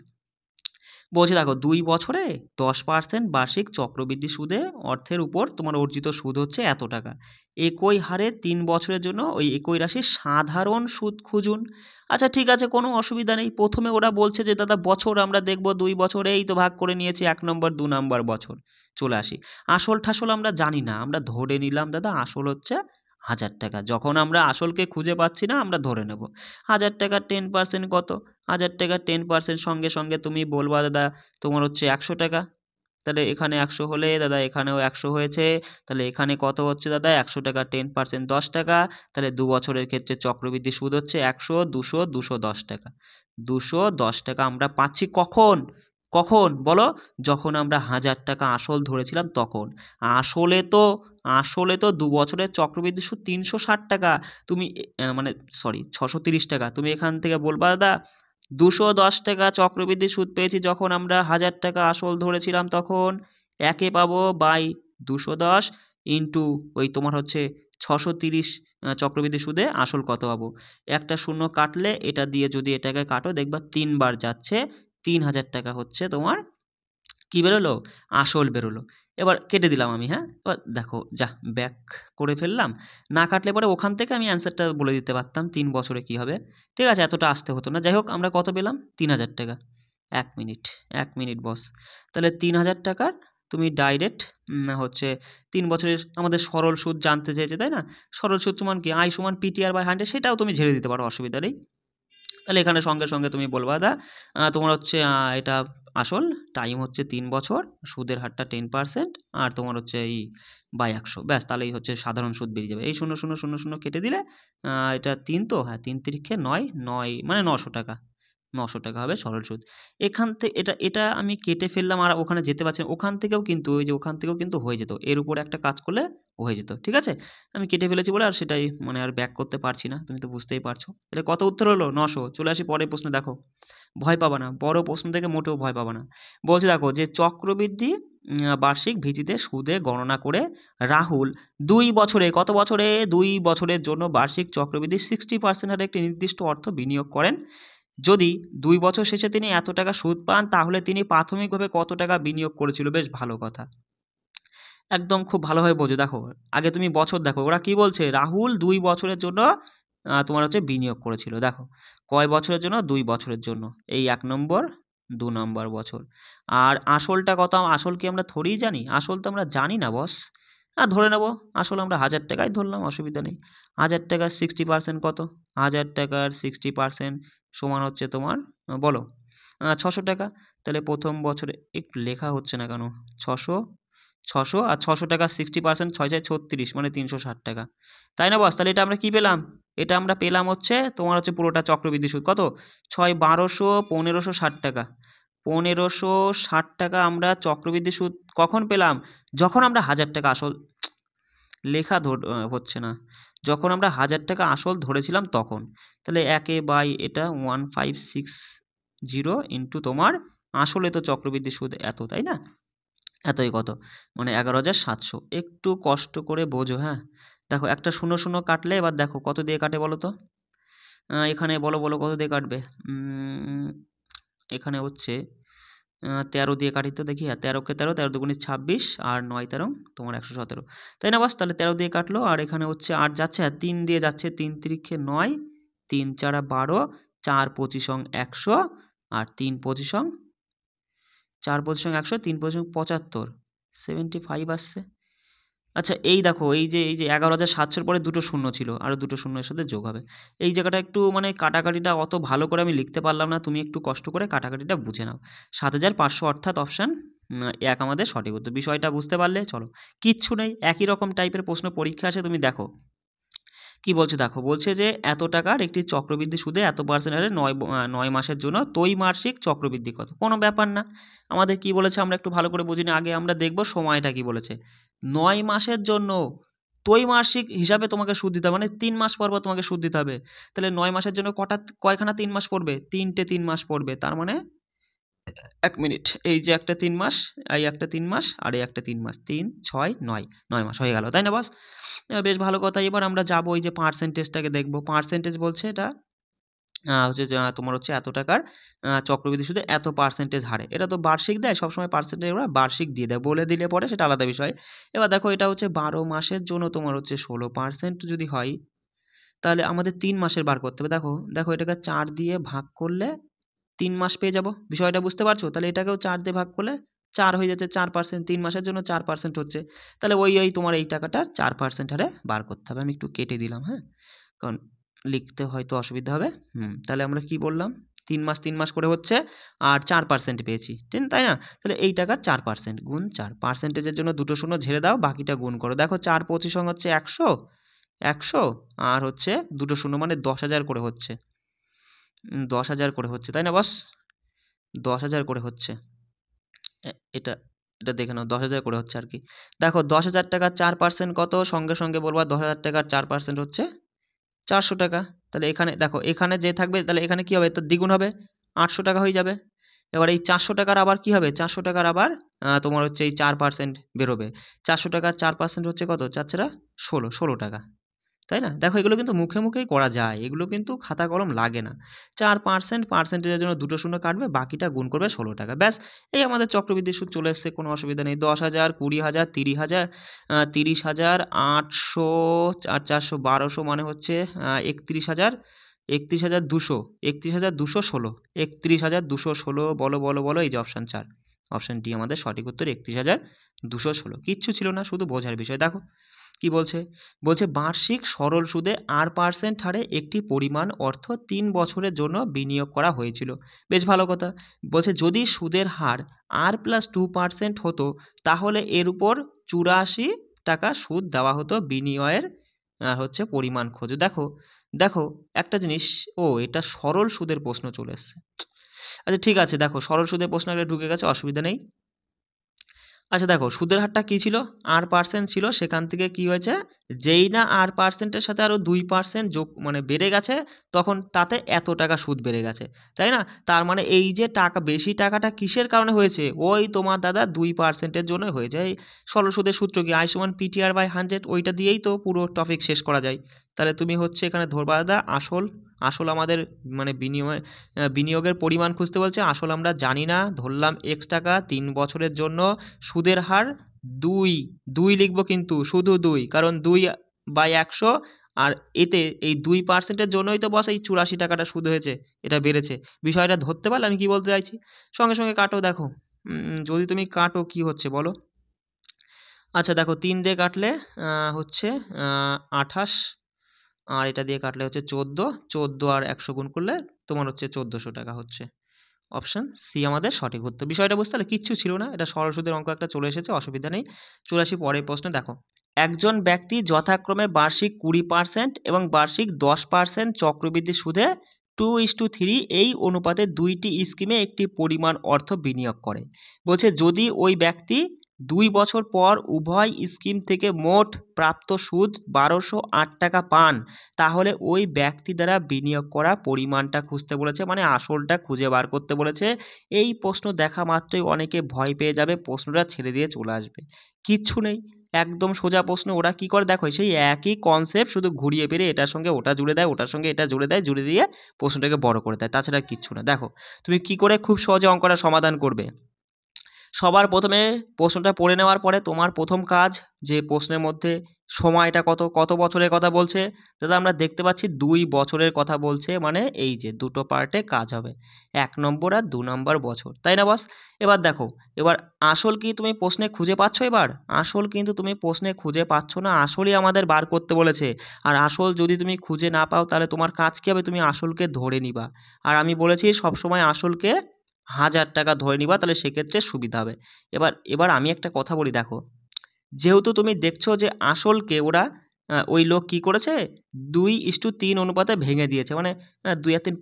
বলছে দেখো 2 বছরে 10% বার্ষিক চক্রবৃদ্ধি সুদে অর্থের উপর তোমার অর্জিত সুদ হচ্ছে এত টাকা। একই হারে 3 বছরের জন্য ওই একই রাশির সাধারণ সুদ খুঁজুন। আচ্ছা ঠিক আছে, কোনো অসুবিধা নেই। প্রথমে ওরা বলছে যে দাদা বছর আমরা দেখব, 2 বছরে এই তো ভাগ করে নিয়েছি 1 নম্বর 2 নম্বর বছর। চলে আসি, আসল ঠাসল আমরা জানি না, আমরা ধরে নিলাম দাদা আসল হচ্ছে 1000 টাকা। যখন আমরা আসলকে খুঁজে পাচ্ছি না আমরা ধরে নেব 1000 টাকার 10% কত? 1000 টাকার 10% সঙ্গে সঙ্গে তুমি বলবা দাদা তোমার হচ্ছে 100 টাকা। তাহলে এখানে 100 হলে দাদা এখানেও 100 হয়েছে। তাহলে এখানে কত হচ্ছে দাদা? 100 টাকার 10% 10 টাকা। তাহলে 2 বছরের ক্ষেত্রে চক্রবৃদ্ধি সুদ হচ্ছে 100, 200, 210 টাকা। 210 টাকা আমরা পাচ্ছি কখন? কখন বলো? যখন আমরা 1000 টাকা আসল ধরেছিলাম তখন। আসলে তো আসলে তো 2 বছরের চক্রবৃদ্ধি সুদ 360 টাকা। তুমি মানে সরি 630 টাকা। তুমি এখান থেকে বলবা দাদা 210 টাকা চক্রবৃদ্ধি সুদ পেয়েছি যখন আমরা 1000 টাকা আসল ধরেছিলাম তখন। একে পাবো বাই 210 ইন্টু ওই তোমার হচ্ছে 630 চক্রবৃদ্ধি সুদে আসল কত পাবো? একটা শূন্য কাটলে এটা দিয়ে যদি এটাকে কাটো দেখবা 3 বার যাচ্ছে, 3000 টাকা হচ্ছে তোমার কি বেরোলো? আসল বেরোলো। এবার কেটে দিলাম আমি, হ্যাঁ? এবার দেখো যা ব্যাক করে ফেললাম। না কাটলে পরে ওখান থেকে আমি অ্যান্সারটা বলে দিতে পারতাম 3 বছরে কী হবে। ঠিক আছে, এতটা আসতে হতো না। যাই হোক আমরা কত পেলাম? 3000 টাকা। 1 মিনিট বস। তাহলে 3000 টাকার তুমি ডাইরেক্ট হচ্ছে 3 বছরের আমাদের সরল সুদ জানতে চেয়েছে, তাই না? সরল সুদ সমান কি? I সমান PTR/100, সেটাও তুমি ঝেড়ে দিতে পারো, অসুবিধা নেই। তাহলে এখানে সঙ্গে সঙ্গে তুমি বলবা দাদা তোমার হচ্ছে এটা আসল টাইম হচ্ছে 3 বছর, সুদের হারটা 10% আর তোমার হচ্ছে এই বাই 100, ব্যাস তাহলেই হচ্ছে সাধারণ সুদ বেরিয়ে যাবে। এই 0,0,0,0 কেটে দিলে এটা 3 তো, হ্যাঁ 3 তিরিখে 9, 9 মানে 900 টাকা। 900 টাকা হবে সরল সুদ। এখান থেকে এটা এটা আমি কেটে ফেললাম আর ওখানে যেতে পারছি না। ওখান থেকেও কিন্তু ওই যে ওখান থেকেও কিন্তু হয়ে যেত, এর উপরে একটা কাজ করলে হয়ে যেত। ঠিক আছে, আমি কেটে ফেলেছি বলে আর সেটাই মানে আর ব্যাক করতে পারছি না, তুমি তো বুঝতেই পারছো। তাহলে কত উত্তর হলো? 900। চলে আসি পরের প্রশ্ন। দেখো ভয় পাবা না, বড় প্রশ্ন থেকে মোটেও ভয় পাবা না। বলছে দেখো যে চক্রবৃদ্ধি বার্ষিক ভিত্তিতে সুদে গণনা করে রাহুল 2 বছরে, কত বছরে? 2 বছরের জন্য বার্ষিক চক্রবৃদ্ধি 60% হারে একটি নির্দিষ্ট অর্থ বিনিয়োগ করেন। যদি 2 বছর শেষে তিনি এত টাকা সুদ পান তাহলে তিনি প্রাথমিকভাবে কত টাকা বিনিয়োগ করেছিল? বেশ ভালো কথা, একদম খুব ভালোভাবে বোঝো। দেখো আগে তুমি বছর দেখো, ওরা কি বলছে? রাহুল 2 বছরের জন্য তোমার হচ্ছে বিনিয়োগ করেছিল। দেখো কয় বছরের জন্য? 2 বছরের জন্য। এই 1 নম্বর 2 নম্বর বছর। আর আসলটা কত? আসল কি আমরা থোড়িই জানি? আসল তো আমরা জানি না বস। ধরে নেব আসল আমরা 1000 টাকাই ধরলাম, অসুবিধা নেই। 1000 টাকার 60% কত? 1000 টাকার 60% সমান হচ্ছে তোমার বলো 600 টাকা। তাহলে প্রথম বছরে একটু লেখা হচ্ছে না কেন? 600 আর 600 টাকা 60%, 6 6 36 মানে 360 টাকা, তাই না বস? তাহলে এটা আমরা কি পেলাম? এটা আমরা পেলাম হচ্ছে তোমার হচ্ছে পুরোটা চক্রবৃদ্ধি সুদ কত? 6 1200 1560 টাকা। 1560 টাকা আমরা চক্রবৃদ্ধি সুদ কখন পেলাম? যখন আমরা 1000 টাকা আসল লেখা হচ্ছে না, যখন আমরা 1000 টাকা আসল ধরেছিলাম তখন। তাহলে একে বাই এটা 1560 ইন্টু তোমার আসলে তো চক্রবৃদ্ধি সুদ এত, তাই না? এতই কত মানে 11,700। একটু কষ্ট করে বোঝো, হ্যাঁ? দেখো একটা 0 কাটলে এবার দেখো কত দিয়ে কাটে বলো তো? এখানে বলো বলো কত দিয়ে কাটবে? এখানে হচ্ছে 13 দিয়ে কাটি তো দেখি। 13কে 13, 13 দুগুণে 26 আর 9 13 তোমার 117, তাই না বস? তাহলে 13 দিয়ে কাটলো আর এখানে হচ্ছে 8 যাচ্ছে আর 3 দিয়ে যাচ্ছে। 3 তিরিখে 9, 3 4 12, 4 25 100 আর 3 25 4 25 100, 3 25 75, 75 আসছে। আচ্ছা এই দেখো এই যে 11,700 পরে দুটো শূন্য ছিল, আরও দুটো শূন্য এর সাথে যোগ হবে। এই জায়গাটা একটু মানে কাটাকাটিটা অত ভালো করে আমি লিখতে পারলাম না, তুমি একটু কষ্ট করে কাটাকাটিটা বুঝে নাও। 7,500 অর্থাৎ অপশান 1 আমাদের সঠিক উত্তর। বিষয়টা বুঝতে পারলে চলো, কিচ্ছু নেই, একই রকম টাইপের প্রশ্ন পরীক্ষা আসে, তুমি দেখো কি বলছে। দেখো বলছে যে এত টাকার একটি চক্রবৃদ্ধি সুদে এত পার্সেন্ট হারে 9 মাসের জন্য ত্রৈমাসিক চক্রবৃদ্ধি কত? কোনো ব্যাপার না। আমাদের কি বলেছে আমরা একটু ভালো করে বুঝিনি, আগে আমরা দেখব সময়টা কি বলেছে। 9 মাসের জন্য ত্রৈমাসিক হিসাবে তোমাকে সুদ দিতে হবে, মানে 3 মাস পর পর তোমাকে সুদ দিতে হবে। তাহলে 9 মাসের জন্য কয়খানা 3 মাস পড়বে? 3টে 3 মাস পড়বে। তার মানে 1 মিনিট, এই যে একটা 3 মাস, এই একটা 3 মাস আর এই একটা 3 মাস, 3 6 9, 9 মাস হয়ে গেল, তাই না বস? বেশ ভালো কথা। এবার আমরা যাবো এই যে পার্সেন্টেজটাকে দেখবো। পার্সেন্টেজ বলছে এটা হচ্ছে যে তোমার হচ্ছে এত টাকার চক্রবৃদ্ধি সুদে এত পার্সেন্টেজ হারে। এটা তো বার্ষিক দেয়, সবসময় পার্সেন্টেজ ওরা বার্ষিক দিয়ে দেয়, বলে দিলে পরে সেটা আলাদা বিষয়। এবার দেখো এটা হচ্ছে 12 মাসের জন্য তোমার হচ্ছে 16% যদি হয়, তাহলে আমাদের 3 মাসের বার করতে হবে। দেখো দেখো এটাকে 4 দিয়ে ভাগ করলে 3 মাস পেয়ে যাব। বিষয়টা বুঝতে পারছো? তাহলে এটাকেও 4 দিয়ে ভাগ করলে 4 হয়ে যাচ্ছে 4%, 3 মাসের জন্য 4% হচ্ছে, তাহলে ওই তোমার এই টাকাটা 4% হারে বার করতে হবে। আমি একটু কেটে দিলাম, হ্যাঁ, কারণ লিখতে হয়তো অসুবিধা হবে। তাহলে আমরা কি বললাম, 3 মাস 3 মাস করে হচ্ছে আর 4% পেয়েছি, তাই না? তাহলে এই টাকার 4% গুণ 4, পার্সেন্টেজের জন্য দুটো শূন্য ঝেড়ে দাও, বাকিটা গুণ করো। দেখো 4 25 হচ্ছে 100 আর হচ্ছে দুটো শূন্য মানে 10,000 করে হচ্ছে, 10,000 করে হচ্ছে, তাই না বস? 10,000 করে হচ্ছে, এটা এটা দেখে নাও, 10,000 করে হচ্ছে আর কি। দেখো 10,000 টাকার 4% কত, সঙ্গে সঙ্গে বলবা 10,000 টাকার 4% হচ্ছে 400 টাকা। তাহলে এখানে দেখো, এখানে যে থাকবে তাহলে এখানে কি হবে, তো দ্বিগুণ হবে, 800 টাকা হয়ে যাবে। এবার এই 400 টাকার আবার কি হবে, 400 টাকার আবার তোমার হচ্ছে এই 4% বেরোবে। 400 টাকার 4% হচ্ছে কত, 4 16 টাকা, তাই না? দেখো এগুলো কিন্তু মুখে মুখেই করা যায়, এগুলো কিন্তু খাতা কলম লাগে না। 4%, পার্সেন্টেজের জন্য দুটো শূন্য কাটবে, বাকিটা গুণ করবে 16 টাকা, ব্যাস। এই আমাদের চক্রবৃদ্ধি সুদ চলে এসছে, কোনো অসুবিধা নেই। 10,000, 20,000, 30,000, 30,000, 800 আর 400 1200 মানে হচ্ছে 31,000, 31,200, 31,216, 31,216, বলো বলো বলো, এই যে অপশান 4, অপশান ডি আমাদের সঠিক উত্তর, 31,216। কিচ্ছু ছিল না, শুধু বোঝার বিষয়। দেখো কি বলছে, বলছে বার্ষিক সরল সুদে R% হারে একটি পরিমাণ অর্থ 3 বছরের জন্য বিনিয়োগ করা হয়েছিল। বেশ ভালো কথা। বলছে যদি সুদের হার R+2% হতো তাহলে এর উপর 84 টাকা সুদ দেওয়া হতো, বিনিয়োগের হচ্ছে পরিমাণ খোঁজো। দেখো দেখো একটা জিনিস, এটা সরল সুদের প্রশ্ন চলে এসছে। আচ্ছা ঠিক আছে, দেখো সরল সুদের প্রশ্ন একটা ঢুকে গেছে, অসুবিধা নেই। আচ্ছা দেখো সুদের হারটা কী ছিল, R% ছিল, সেখান থেকে কি হয়েছে, যেই না R%-এর সাথে আরও 2% যোগ মানে বেড়ে গেছে, তখন তাতে এত টাকা সুদ বেড়ে গেছে, তাই না? তার মানে এই যে টাকা, বেশি টাকাটা কিসের কারণে হয়েছে, ওই তোমার দাদা 2%-এর জন্যই হয়েছে। এই সরল সুদের সূত্র কি, I=PTR/100, ওইটা দিয়েই তো পুরো টপিক শেষ করা যায়। তাহলে তুমি হচ্ছে এখানে ধরবা দাদা আসল আমাদের মানে বিনিয়োগের পরিমাণ খুঁজতে বলছে, আসল আমরা জানি না, ধরলাম x টাকা, 3 বছরের জন্য সুদের হার 2 লিখবো, কিন্তু শুধু 2, কারণ 2/100, আর এতে এই 2%-এর জন্যই তো বস এই 84 টাকাটা সুদ হয়েছে, এটা বেড়েছে। বিষয়টা ধরতে পারলে আমি কি বলতে চাইছি? সঙ্গে সঙ্গে কাটো, দেখো যদি তুমি কাটো কি হচ্ছে বলো। আচ্ছা দেখো 3 দিয়ে কাটলে হচ্ছে 28, আর এটা দিয়ে কাটলে হচ্ছে 14 আর 100 গুণ করলে তোমার হচ্ছে 1400 টাকা হচ্ছে। অপশান সি আমাদের সঠিক উত্তর। বিষয়টা বুঝতে পারলে, কিচ্ছু ছিল না, এটা সরল সুদের অঙ্ক একটা চলে এসেছে, অসুবিধা নেই। চলে আসি পরের প্রশ্নে। দেখো একজন ব্যক্তি যথাক্রমে বার্ষিক 20% এবং বার্ষিক 10% চক্রবৃদ্ধি সুদে 2:3 এই অনুপাতে দুইটি স্কিমে একটি পরিমাণ অর্থ বিনিয়োগ করে। বলছে যদি ওই ব্যক্তি 2 বছর পর উভয় স্কিম থেকে মোট প্রাপ্ত সুদ 1208 টাকা পান, তাহলে ওই ব্যক্তি দ্বারা বিনিয়োগ করা পরিমাণটা খুঁজতে বলেছে, মানে আসলটা খুঁজে বার করতে বলেছে। এই প্রশ্ন দেখা মাত্রই অনেকে ভয় পেয়ে যাবে, প্রশ্নটা ছেড়ে দিয়ে চলে আসবে। কিচ্ছু নেই, একদম সোজা প্রশ্ন। ওরা কি করে দেখো, সেই একই কনসেপ্ট শুধু ঘুরিয়ে ফিরে এটার সঙ্গে ওটা জুড়ে দেয়, ওটার সঙ্গে এটা জুড়ে দেয়, জুড়ে দিয়ে প্রশ্নটাকে বড় করে দেয়, তাছাড়া কিচ্ছু না। দেখো তুমি কি করে খুব সহজে অঙ্কটা সমাধান করবে। সবার প্রথমে প্রশ্নটা পড়ে নেওয়ার পরে তোমার প্রথম কাজ, যে প্রশ্নের মধ্যে সময়টা কত বছরের কথা বলছে, দাদা আমরা দেখতে পাচ্ছি 2 বছরের কথা বলছে, মানে এই যে দুটো পার্টে কাজ হবে, 1 নম্বর আর 2 নম্বর বছর, তাই না বস? এবার দেখো, এবার আসল কি তুমি প্রশ্নে খুঁজে পাচ্ছ? এবার আসল কিন্তু তুমি প্রশ্নে খুঁজে পাচ্ছ না, আসলই আমাদের বার করতে বলেছে। আর আসল যদি তুমি খুঁজে না পাও তাহলে তোমার কাজ কী হবে, তুমি আসলকে ধরে নিবা। আর আমি বলেছি সবসময় আসলকে 1000 টাকা ধরে নিবা, তাহলে সেক্ষেত্রে সুবিধা হবে। এবার আমি একটা কথা বলি, দেখো যেহেতু তুমি দেখছো যে আসলকে ওরা ওই লোক কি করেছে, 2:3 অনুপাতে ভেঙে দিয়েছে, মানে 2 আর 3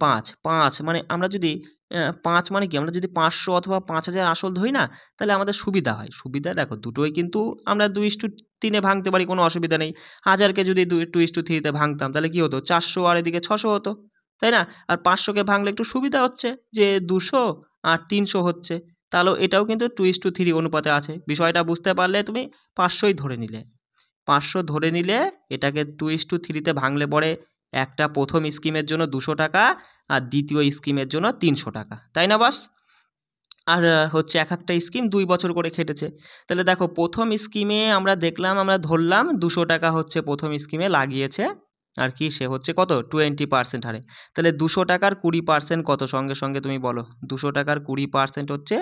5 মানে আমরা যদি 5 মানে কি, আমরা যদি 500 অথবা 5000 আসল ধরি না, তাহলে আমাদের সুবিধা হয়। সুবিধা দেখো দুটোই কিন্তু আমরা 2:3 ভাঙতে পারি, কোনো অসুবিধা নেই। 1000কে যদি 2:3 ভাঙতাম তাহলে কি হতো, 400 আর এদিকে 600 হতো, তাই না? আর 500কে ভাঙলে একটু সুবিধা হচ্ছে যে 200 আর 300 হচ্ছে, তাহলে এটাও কিন্তু 2:3 অনুপাতে আছে। বিষয়টা বুঝতে পারলে তুমি 500ই ধরে নিলে, 500 ধরে নিলে এটাকে 2:3 ভাঙলে পরে একটা প্রথম স্কিমের জন্য 200 টাকা আর দ্বিতীয় স্কিমের জন্য 300 টাকা, তাই না বাস? আর হচ্ছে এক একটা স্কিম 2 বছর করে খেটেছে। তাহলে দেখো প্রথম স্কিমে আমরা দেখলাম, আমরা ধরলাম 200 টাকা হচ্ছে প্রথম স্কিমে লাগিয়েছে, আর কি সে হচ্ছে কত 20% হারে। তাহলে 200 টাকার 20% কত, সঙ্গে সঙ্গে তুমি বলো, 200 টাকার 20% হচ্ছে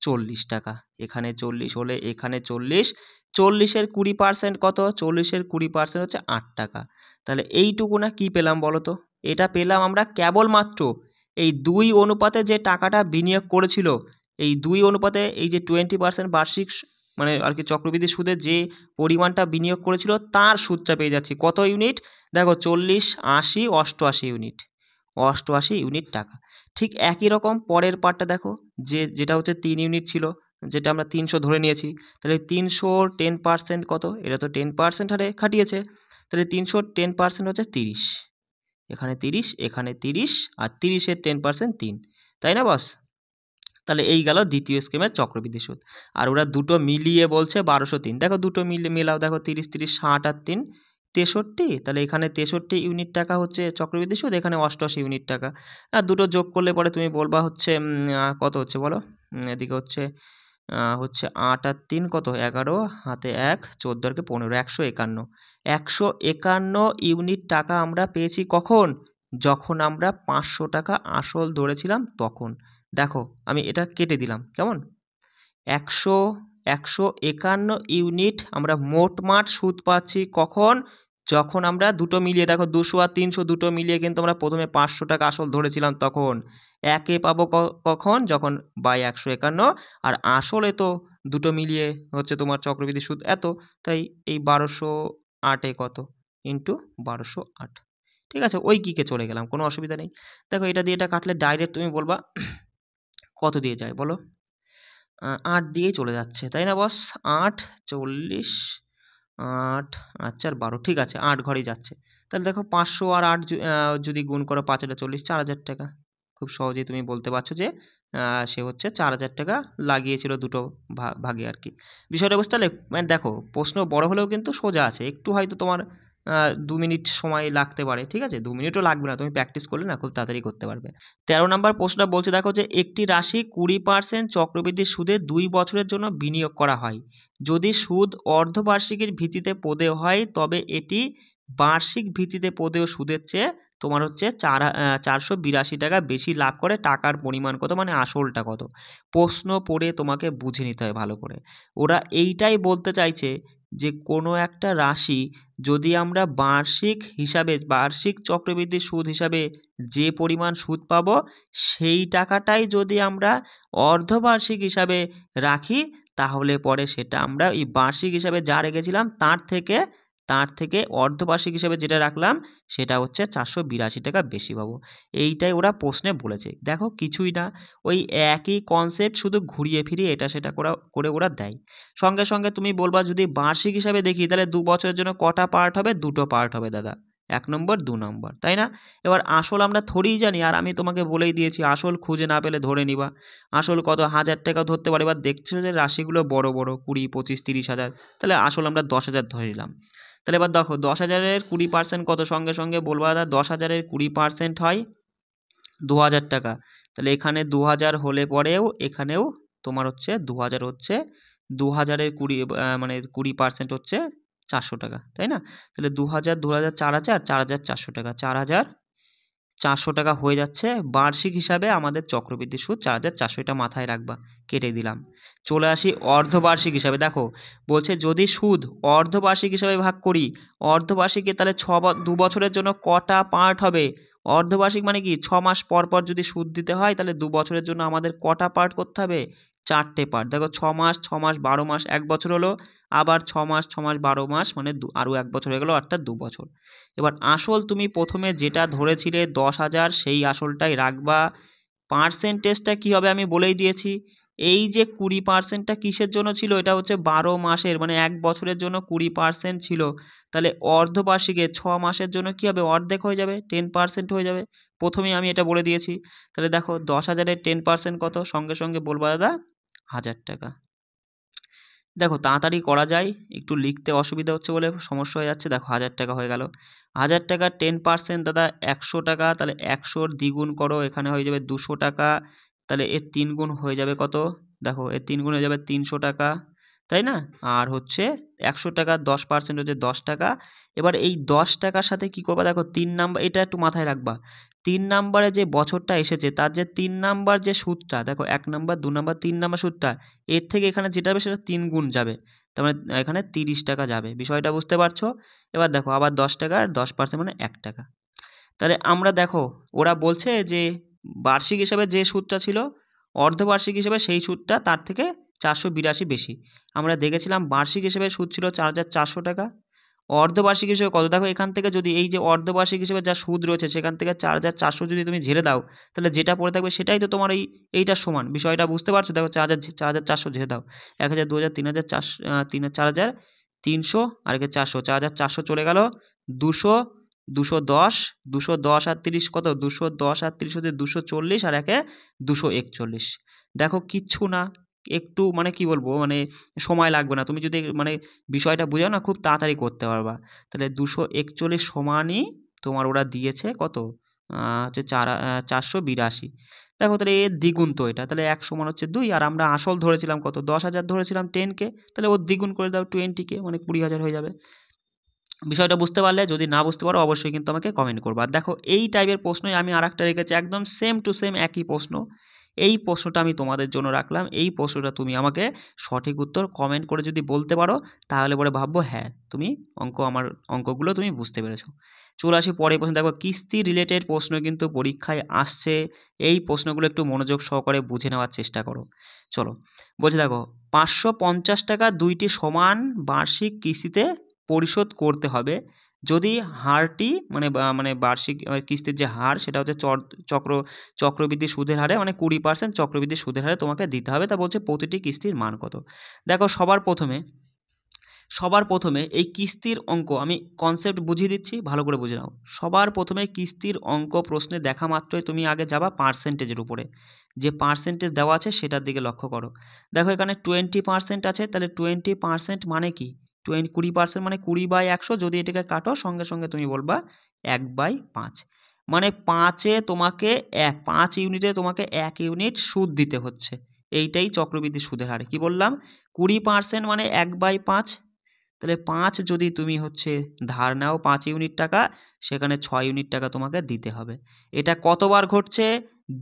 40 টাকা। এখানে 40 হলে এখানে 40, 40-এর 20% কত? 40-এর 20% হচ্ছে 8 টাকা। তাহলে এইটুকু না কি পেলাম বলো তো? এটা পেলাম আমরা কেবলমাত্র এই 2 অনুপাতে যে টাকাটা বিনিয়োগ করেছিল, এই 2 অনুপাতে এই যে 20% বার্ষিক মানে আর কি চক্রবৃদ্ধি সুদে যে পরিমাণটা বিনিয়োগ করেছিল তার সুদটা পেয়ে যাচ্ছি। কত ইউনিট? দেখো 40, 80, 88 ইউনিট। 88 ইউনিট টাকা। ঠিক একই রকম পরের পার্টটা দেখো, যেটা হচ্ছে 3 ইউনিট ছিল, যেটা আমরা 300 ধরে নিয়েছি। তাহলে 300-র 10% কত? এটা তো 10% হারে খাটিয়েছে। তাহলে 300-র 10% হচ্ছে 30। এখানে 30, এখানে 30, আর 30-এর 10% 3, তাই না বস? তাহলে এই গেল দ্বিতীয় স্কিমের চক্রবৃদ্ধি সুদ। আর ওরা দুটো মিলিয়ে বলছে 1203। দেখো দুটো মেলাও, দেখো 30, 30, 60 আর 3, 63। তাহলে এখানে 63 ইউনিট টাকা হচ্ছে চক্রবৃদ্ধি সুদ, এখানে 88 ইউনিট টাকা। আর দুটো যোগ করলে পরে তুমি বলবা হচ্ছে কত হচ্ছে বলো? এদিকে হচ্ছে 8 আর 3 কত? 11, হাতে 1, 14 আর 15, 151। 151 ইউনিট টাকা আমরা পেয়েছি কখন? যখন আমরা 500 টাকা আসল ধরেছিলাম তখন। দেখো আমি এটা কেটে দিলাম, কেমন? 151 ইউনিট আমরা মোটমাট সুদ পাচ্ছি কখন? যখন আমরা দুটো মিলিয়ে, দেখো 200 আর 300 দুটো মিলিয়ে কিন্তু আমরা প্রথমে 500 টাকা আসল ধরেছিলাম তখন। একে পাবো কখন? যখন বাই 151, আর আসলে তো দুটো মিলিয়ে হচ্ছে তোমার চক্রবৃদ্ধি সুদ এত, তাই এই 1208 কত? ইন্টু 1208। ঠিক আছে, ওই কিকে চলে গেলাম, কোনো অসুবিধা নেই। দেখো এটা দিয়ে এটা কাটলে ডাইরেক্ট তুমি বলবা কত দিয়ে যায় বলো? 8 দিয়েই চলে যাচ্ছে, তাই না বস? 8, 40, 8, আচ্ছা আর 12, ঠিক আছে 8 ঘরেই যাচ্ছে। তাহলে দেখো 500 আর 8 যদি গুণ করো, 5 এটা 40, 4000 টাকা। খুব সহজেই তুমি বলতে পারছো যে সে হচ্ছে 4000 টাকা লাগিয়েছিল দুটো ভাগে আর কি। বিষয়টা বুঝতে পারলে? মানে দেখো প্রশ্ন বড় হলেও কিন্তু সোজা আছে, একটু হয়তো তোমার 2 মিনিট সময় লাগতে পারে, ঠিক আছে? 2 মিনিটও লাগবে না, তুমি প্র্যাকটিস করলে না খুব তাড়াতাড়ি করতে পারবে। 13 নম্বর প্রশ্নটা বলছে দেখো যে একটি রাশি 20% চক্রবৃদ্ধি সুদে 2 বছরের জন্য বিনিয়োগ করা হয়। যদি সুদ অর্ধবার্ষিকীর ভিত্তিতে প্রদেয় হয় তবে এটি বার্ষিক ভিত্তিতে প্রদেয় সুদের চেয়ে তোমার হচ্ছে 482 টাকা বেশি লাভ করে। টাকার পরিমাণ কত? মানে আসলটা কত? প্রশ্ন পড়ে তোমাকে বুঝে নিতে হয় ভালো করে। ওরা এইটাই বলতে চাইছে যে কোনো একটা রাশি যদি আমরা বার্ষিক হিসাবে, বার্ষিক চক্রবৃদ্ধি সুদ হিসাবে যে পরিমাণ সুদ পাবো সেই টাকাটাই যদি আমরা অর্ধবার্ষিক হিসাবে রাখি তাহলে পরে সেটা আমরা এই বার্ষিক হিসাবে যা রেখেছিলাম তার থেকে অর্ধবার্ষিক হিসাবে যেটা রাখলাম সেটা হচ্ছে 482 টাকা বেশি পাবো। এইটাই ওরা প্রশ্নে বলেছে। দেখো কিছুই না, ওই একই কনসেপ্ট, শুধু ঘুরিয়ে ফিরিয়ে এটা সেটা করে ওরা দেয়। সঙ্গে সঙ্গে তুমি বলবা যদি বার্ষিক হিসাবে দেখি তাহলে 2 বছরের জন্য কটা পার্ট হবে? 2টো পার্ট হবে দাদা, 1 নম্বর 2 নম্বর, তাই না? এবার আসল আমরা থোড়িই জানি, আর আমি তোমাকে বলেই দিয়েছি আসল খুঁজে না পেলে ধরে নিবা আসল কত? 1000 টাকাও ধরতে পারে। এবার দেখছো যে রাশিগুলো বড় বড় 20, 25, 30,000, তাহলে আসল আমরা 10,000 ধরে নিলাম। তাহলে এবার দেখো 10,000-এর 20% কত? সঙ্গে সঙ্গে বলবা দাদা 10,000-এর 20% হয় 2000 টাকা। তাহলে এখানে 2000 হলে পরেও এখানেও তোমার হচ্ছে 2000 হচ্ছে 2000-এর 20 মানে 20% হচ্ছে 400 টাকা, তাই না? তাহলে 2000, 2000, 4000, 4400 টাকা, 4400 টাকা হয়ে যাচ্ছে বার্ষিক হিসাবে আমাদের চক্রবৃদ্ধি সুদ 4400, এটা মাথায় রাখবা, কেটে দিলাম। চলে আসি অর্ধবার্ষিক হিসাবে। দেখো বলছে যদি সুদ অর্ধবার্ষিক হিসাবে ভাগ করি, অর্ধবার্ষিকে তাহলে 2 বছরের জন্য কটা পার্ট হবে? অর্ধবার্ষিক মানে কি 6 মাস পর পর যদি সুদ দিতে হয় তাহলে 2 বছরের জন্য আমাদের কটা পার্ট করতে হবে? 4টে পার্ট। দেখো 6 মাস, 6 মাস, 12 মাস, 1 বছর হলো, আবার 6 মাস, 6 মাস, 12 মাস, মানে আরও 1 বছর হয়ে গেল, অর্থাৎ 2 বছর। এবার আসল তুমি প্রথমে যেটা ধরেছিলে 10,000 সেই আসলটাই রাখবা। পার্সেন্টেজটা কী হবে আমি বলেই দিয়েছি। এই যে 20%টা কিসের জন্য ছিল? এটা হচ্ছে 12 মাসের, মানে 1 বছরের জন্য 20% ছিল। তাহলে অর্ধবার্ষিকে 6 মাসের জন্য কী হবে? অর্ধেক হয়ে যাবে, 10% হয়ে যাবে। প্রথমেই আমি এটা বলে দিয়েছি। তাহলে দেখো 10,000-এর 10% কত? সঙ্গে সঙ্গে বলবা দাদা 1000 টাকা। দেখো তাড়াতাড়ি করা যায়, একটু লিখতে অসুবিধা হচ্ছে বলে সমস্যা হয়ে যাচ্ছে। দেখো 1000 টাকা হয়ে গেল। 1000 টাকার 10% দাদা 100 টাকা। তাহলে 100-র দ্বিগুণ করো, এখানে হয়ে যাবে 200 টাকা। তাহলে এর 3 গুণ হয়ে যাবে কত? দেখো এর 3 গুণ হয়ে যাবে 300 টাকা। তাই না? আর হচ্ছে 100 টাকা 10% হচ্ছে 10 টাকা। এবার এই 10 টাকার সাথে কি করবা দেখো 3 নাম্বার, এটা একটু মাথায় রাখবা। 3 নাম্বারে যে বছরটা এসেছে তার যে 3 নাম্বার যে সুদটা দেখো, 1 নাম্বার 2 নাম্বার 3 নাম্বার সুদটা, এর থেকে এখানে যেটা হবে সেটা 3 গুণ যাবে। তার মানে এখানে 30 টাকা যাবে। বিষয়টা বুঝতে পারছো? এবার দেখো আবার 10 টাকার 10% মানে 1 টাকা। তাহলে আমরা দেখো ওরা বলছে যে বার্ষিক হিসাবে যে সুদটা ছিল অর্ধবার্ষিক হিসেবে সেই সুদটা তার থেকে 482 বেশি। আমরা দেখেছিলাম বার্ষিক হিসেবে সুদ ছিল 4400 টাকা, অর্ধবার্ষিক হিসেবে কত দেখো, এখান থেকে যদি এই যে অর্ধবার্ষিক হিসেবে যা সুদ রয়েছে সেখান থেকে 4400 যদি তুমি ঝেড়ে দাও তাহলে যেটা পড়ে থাকবে সেটাই তো তোমার এইটার সমান। বিষয়টা বুঝতে পারছো? দেখো 4400 ঝেড়ে দাও, 1000 2000 3000 4,000 4300 আর একে 400, 4400 চলে গেল 200, 210, 210 আর 30 কত, 210 আর 30 হচ্ছে 240 আর একে 241। দেখো কিচ্ছু না, একটু মানে কি বলবো, মানে সময় লাগবে না, তুমি যদি মানে বিষয়টা বুঝাও না খুব তাড়াতাড়ি করতে পারবা। তাহলে 241 সমানই তোমার ওরা দিয়েছে কত, হচ্ছে 482। দেখো তাহলে এর দ্বিগুণ তো এটা, তাহলে 1 সমান হচ্ছে 2, আর আমরা আসল ধরেছিলাম কত, 10,000 ধরেছিলাম 10K, তাহলে ওর দ্বিগুণ করে দাও 20K, মানে 20,000 হয়ে যাবে। বিষয়টা বুঝতে পারলে? যদি না বুঝতে পারো অবশ্যই কিন্তু আমাকে কমেন্ট করবা। দেখো এই টাইপের প্রশ্নই আমি আরেকটা রেখেছি, একদম সেম টু সেম একই প্রশ্ন। এই প্রশ্নটা আমি তোমাদের জন্য রাখলাম, এই প্রশ্নটা তুমি আমাকে সঠিক উত্তর কমেন্ট করে যদি বলতে পারো তাহলে পরে ভাববো হ্যাঁ তুমি আমার অঙ্কগুলো তুমি বুঝতে পেরেছো। চলে আসি পরের প্রশ্ন। দেখো কিস্তি রিলেটেড প্রশ্ন কিন্তু পরীক্ষায় আসছে, এই প্রশ্নগুলো একটু মনোযোগ সহকারে বুঝে নেওয়ার চেষ্টা করো। চলো বলছি, দেখো 550 টাকা দুইটি সমান বার্ষিক কিস্তিতে পরিশোধ করতে হবে যদি হারটি মানে বার্ষিক কিস্তির যে হার সেটা হচ্ছে চক্রবৃদ্ধি সুদের হারে, মানে 20% চক্রবৃদ্ধি সুদের হারে তোমাকে দিতে হবে। তা বলছে প্রতিটি কিস্তির মান কত। দেখো সবার প্রথমে এই কিস্তির অঙ্ক আমি কনসেপ্ট বুঝিয়ে দিচ্ছি, ভালো করে বুঝে নাও। সবার প্রথমে কিস্তির অঙ্ক প্রশ্নে দেখা মাত্রই তুমি আগে যাবা পার্সেন্টেজের উপরে, যে পার্সেন্টেজ দেওয়া আছে সেটার দিকে লক্ষ্য করো। দেখো এখানে 20% আছে, তাহলে 20% মানে কি, 20% মানে 20/100, যদি এটাকে কাটো সঙ্গে সঙ্গে তুমি বলবা 1/5, মানে 5-এ তোমাকে 5 ইউনিটে তোমাকে 1 ইউনিট সুদ দিতে হচ্ছে। এইটাই চক্রবৃদ্ধি সুদের হার। কি বললাম, 20% মানে 1/5, তাহলে 5 যদি তুমি হচ্ছে ধার নাও 5 ইউনিট টাকা, সেখানে 6 ইউনিট টাকা তোমাকে দিতে হবে। এটা কতবার ঘটছে,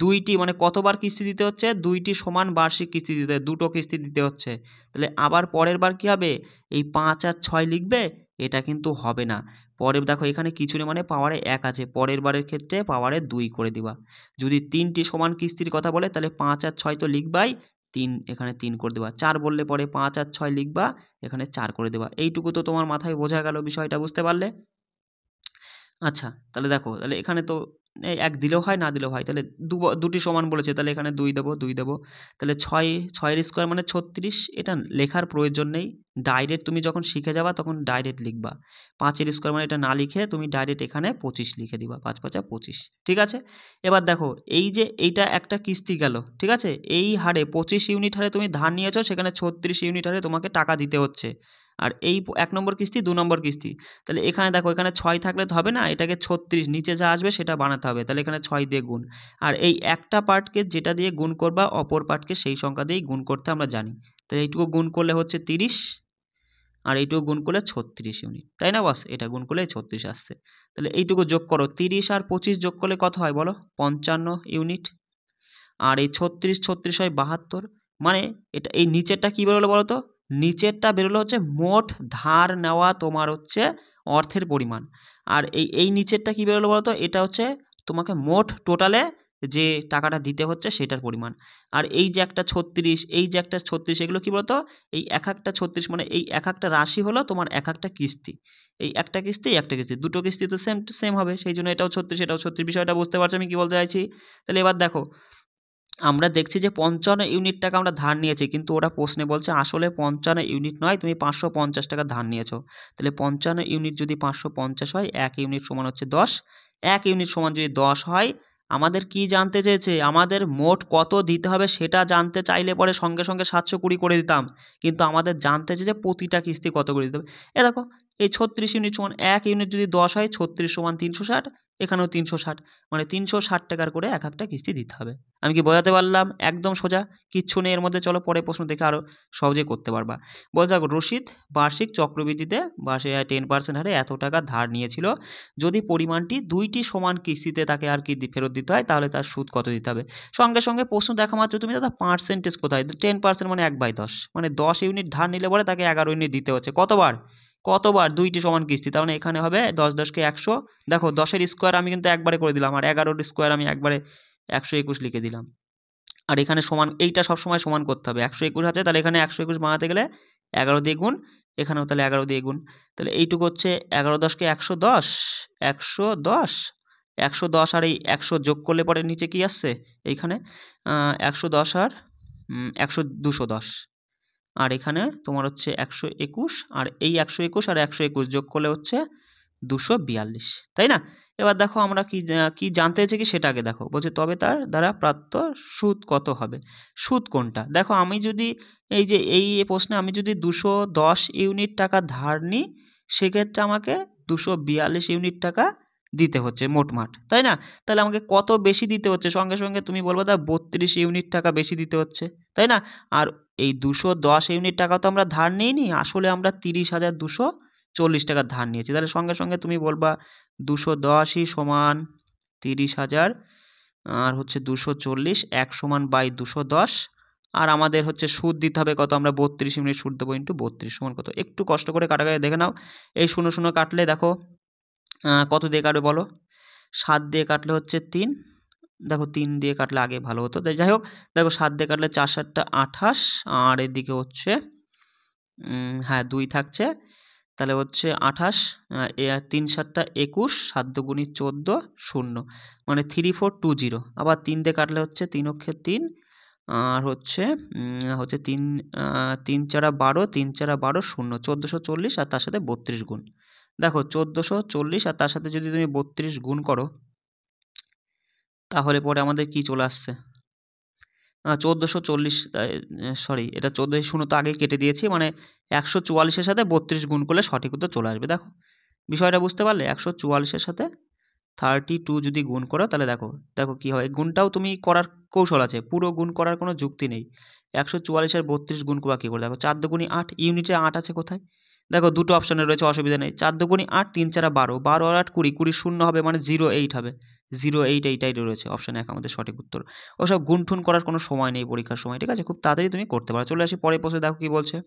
দুইটি, মানে কতবার কিস্তি দিতে হচ্ছে, দুইটি সমান বার্ষিক কিস্তি দিতে, দুটো কিস্তি দিতে হচ্ছে। তাহলে আবার পরের বার কী হবে, এই 5 আর 6 লিখবে, এটা কিন্তু হবে না। পরে দেখো এখানে কিছু নেই, মানে পাওয়ারে 1 আছে, পরের বারের ক্ষেত্রে পাওয়ারে 2 করে দিবা। যদি 3টি সমান কিস্তির কথা বলে তাহলে 5 আর 6 তো লিখবাই, 3 এখানে 3 করে দেবা। 4 বললে পরে 5 আর 6 লিখবা, এখানে 4 করে দেবা। এইটুকু তো তোমার মাথায় বোঝা গেল, বিষয়টা বুঝতে পারলে? আচ্ছা তাহলে দেখো, তাহলে এখানে তো 1 দিলেও হয় না দিলেও হয়, তাহলে দুটি সমান বলেছে, তাহলে এখানে 2 দেবো 2 দেবো। তাহলে 6 স্কোয়ার মানে 36, এটা লেখার প্রয়োজন নেই, ডাইরেক্ট তুমি যখন শিখে যাবা তখন ডাইরেক্ট লিখবা। 5 স্কোয়ার মানে এটা না লিখে তুমি ডাইরেক্ট এখানে 25 লিখে দিবা, 5 5 25, ঠিক আছে। এবার দেখো এই যে এইটা একটা কিস্তি গেল, ঠিক আছে, এই হারে 25 ইউনিট হারে তুমি ধার নিয়েছো, সেখানে 36 ইউনিট হারে তোমাকে টাকা দিতে হচ্ছে। আর এই 1 নম্বর কিস্তি 2 নম্বর কিস্তি, তাহলে এখানে দেখো এখানে 6 থাকলে তো হবে না, এটাকে 36 নিচে যা আসবে সেটা বানাতে হবে, তাহলে এখানে 6 দিয়ে গুণ, আর এই একটা পার্টকে যেটা দিয়ে গুণ করবা অপর পার্টকে সেই সংখ্যা দিয়েই গুণ করতে আমরা জানি। তাহলে এইটুকু গুণ করলে হচ্ছে 30, আর এইটুকু গুণ করলে 36 ইউনিট, তাই না বস? এটা গুণ করলে 36 আসছে। তাহলে এইটুকু যোগ করো, 30 আর 25 যোগ করলে কত হয় বলো, 55 ইউনিট। আর এই 36 36 হয় 72, মানে এটা এই নিচেরটা কী বেরোলো বলো তো, নিচেরটা বেরোলো হচ্ছে মোট ধার নেওয়া তোমার হচ্ছে অর্থের পরিমাণ। আর এই নিচেরটা কী বেরোলো বলো তো, এটা হচ্ছে তোমাকে মোট টোটালে যে টাকাটা দিতে হচ্ছে সেটার পরিমাণ। আর এই যে একটা 36, এই যে একটা 36, এগুলো কী বলতো, এই এক একটা 36 মানে এই এক একটা রাশি হলো তোমার এক একটা কিস্তি। এই একটা কিস্তি একটা কিস্তি, দুটো কিস্তি তো সেম টু সেম হবে, সেই জন্য এটাও 36 এটাও 36। বিষয়টা বুঝতে পারছো আমি কী বলতে চাইছি? তাহলে এবার দেখো আমরা দেখছি যে 55 ইউনিট টাকা আমরা ধার নিয়েছি, কিন্তু ওরা প্রশ্নে বলছে আসলে 55 ইউনিট নয়, তুমি 550 টাকা ধার নিয়েছো। তাহলে 55 ইউনিট যদি 550 হয়, 1 ইউনিট সমান হচ্ছে 10, 1 ইউনিট সমান যদি 10 হয়, আমাদের কি জানতে চেয়েছে, আমাদের মোট কত দিতে হবে সেটা জানতে চাইলে পরে সঙ্গে সঙ্গে 720 করে দিতাম, কিন্তু আমাদের জানতে চেয়েছে প্রতিটা কিস্তি কত করে দিতে হবে। এ দেখো এই 36 ইউনিট সমান 1 ইউনিট যদি 10 হয় 36 সমান 360, এখানেও 360, মানে 360 টাকার করে এক একটা কিস্তি দিতে হবে। আমি কি বোঝাতে পারলাম? একদম সোজা, কিচ্ছু নেই এর মধ্যে। চলো পরের প্রশ্ন দেখে আরও সহজে করতে পারবা। বলতে থাকো, রশিদ বার্ষিক চক্রবৃদ্ধিতে 10% হারে এত টাকা ধার নিয়েছিল। যদি পরিমাণটি 2টি সমান কিস্তিতে তাকে আর কি ফেরত দিতে হয়, তাহলে তার সুদ কত দিতে হবে? সঙ্গে সঙ্গে প্রশ্ন দেখা মাত্র তুমি দাদা পার্সেন্টেজ কোথায়? 10% মানে 1/10, মানে 10 ইউনিট ধার নিলে পরে তাকে 11 ইউনিট দিতে হচ্ছে। কতবার 2টি সমান কিস্তি, তার মানে এখানে হবে 10 10 কে 100। দেখো 10-এর স্কোয়ার আমি কিন্তু একবারে করে দিলাম, আর 11-এর স্কোয়ার আমি একবারে 121 লিখে দিলাম। আর এখানে সমান, এইটা সবসময় সমান করতে হবে। 121 আছে, তাহলে এখানে 121 বানাতে গেলে 11 দিয়ে গুণ, এখানেও তাহলে 11 দিয়ে গুণ। তাহলে এইটুকু হচ্ছে 11 10 কে 110, 110, 110 আর এই 100 যোগ করলে পরে নিচে কি আসছে এইখানে 110 আর 210, আর এখানে তোমার হচ্ছে 121, আর এই 121 আর 121 যোগ করলে হচ্ছে 242, তাই না? এবার দেখো আমরা কি জানতে চাইছি কি সেটা আগে দেখো। বলছে তবে তার দ্বারা প্রাপ্ত সুদ কত হবে? সুদ কোনটা? দেখো আমি যদি এই প্রশ্নে আমি যদি 210 ইউনিট টাকা ধার নিই, সেক্ষেত্রে আমাকে 242 ইউনিট টাকা দিতে হচ্ছে মোটমাট, তাই না? তাহলে আমাকে কত বেশি দিতে হচ্ছে? সঙ্গে সঙ্গে তুমি বলবে দা 32 ইউনিট টাকা বেশি দিতে হচ্ছে, তাই না? আর এই 210 ইউনিট টাকা তো আমরা ধার নিইনি, আসলে আমরা 30,240 টাকা ধার নিয়েছি। তাহলে সঙ্গে সঙ্গে তুমি বলবা 210ই সমান 30,000, আর হচ্ছে 240, 1 সমান বাই 210, আর আমাদের হচ্ছে সুদ দিতে হবে কত? আমরা 32 ইউনিট সুদ দেবো, ইন্টু 32 সমান কত? একটু কষ্ট করে কাটাকাটি দেখে নাও। এই 0 0 কাটলে দেখো কত দিয়ে কাটবে বলো? 7 দিয়ে কাটলে হচ্ছে 3, দেখো 3 দিয়ে কাটলে আগে ভালো হতো, তাই যাই হোক। দেখো 7 দিয়ে কাটলে 4 7টা 28, আর এদিকে হচ্ছে হ্যাঁ 2 থাকছে, তাহলে হচ্ছে 28, 3 7টা 21, 7 দুগুণী 14, 0, মানে 3420। আবার 3 দিয়ে কাটলে হচ্ছে 3 অক্ষে 3, আর হচ্ছে 3 3 4 12, 3 4 12, 0, 1440, আর তার সাথে 32 গুণ। দেখো 1440 আর তার সাথে যদি তুমি 32 গুণ করো, তাহলে পরে আমাদের কি চলে আসছে? 1440, সরি এটা 14 তো আগেই কেটে দিয়েছি, মানে 144-এর সাথে 32 গুণ করলে সঠিক উত্তর চলে আসবে। দেখো বিষয়টা বুঝতে পারলে? 144-এর সাথে 32 যদি গুণ করো, তাহলে দেখো দেখো কী হয়। গুণটাও তুমি করার কৌশল আছে, পুরো গুণ করার কোনো যুক্তি নেই। 144 আর 32 গুণ করা কী করে? দেখো 4 দুগুণী 8, ইউনিটে 8 আছে কোথায়? দেখো দুটো অপশানে রয়েছে, অসুবিধা নেই। 4 দুগুণী 8, 3 4 12, 12 আর 8 20, 20 শূন্য হবে, মানে 08 হবে। 08 এইটাই রয়েছে অপশান 1 আমাদের সঠিক উত্তর। ওসব গুণঠুন করার কোনো সময় নেই পরীক্ষার সময়, ঠিক আছে? খুব তাড়াতাড়ি তুমি করতে পারো। চলে আসি পরের প্রশ্নে, দেখো কী বলছে।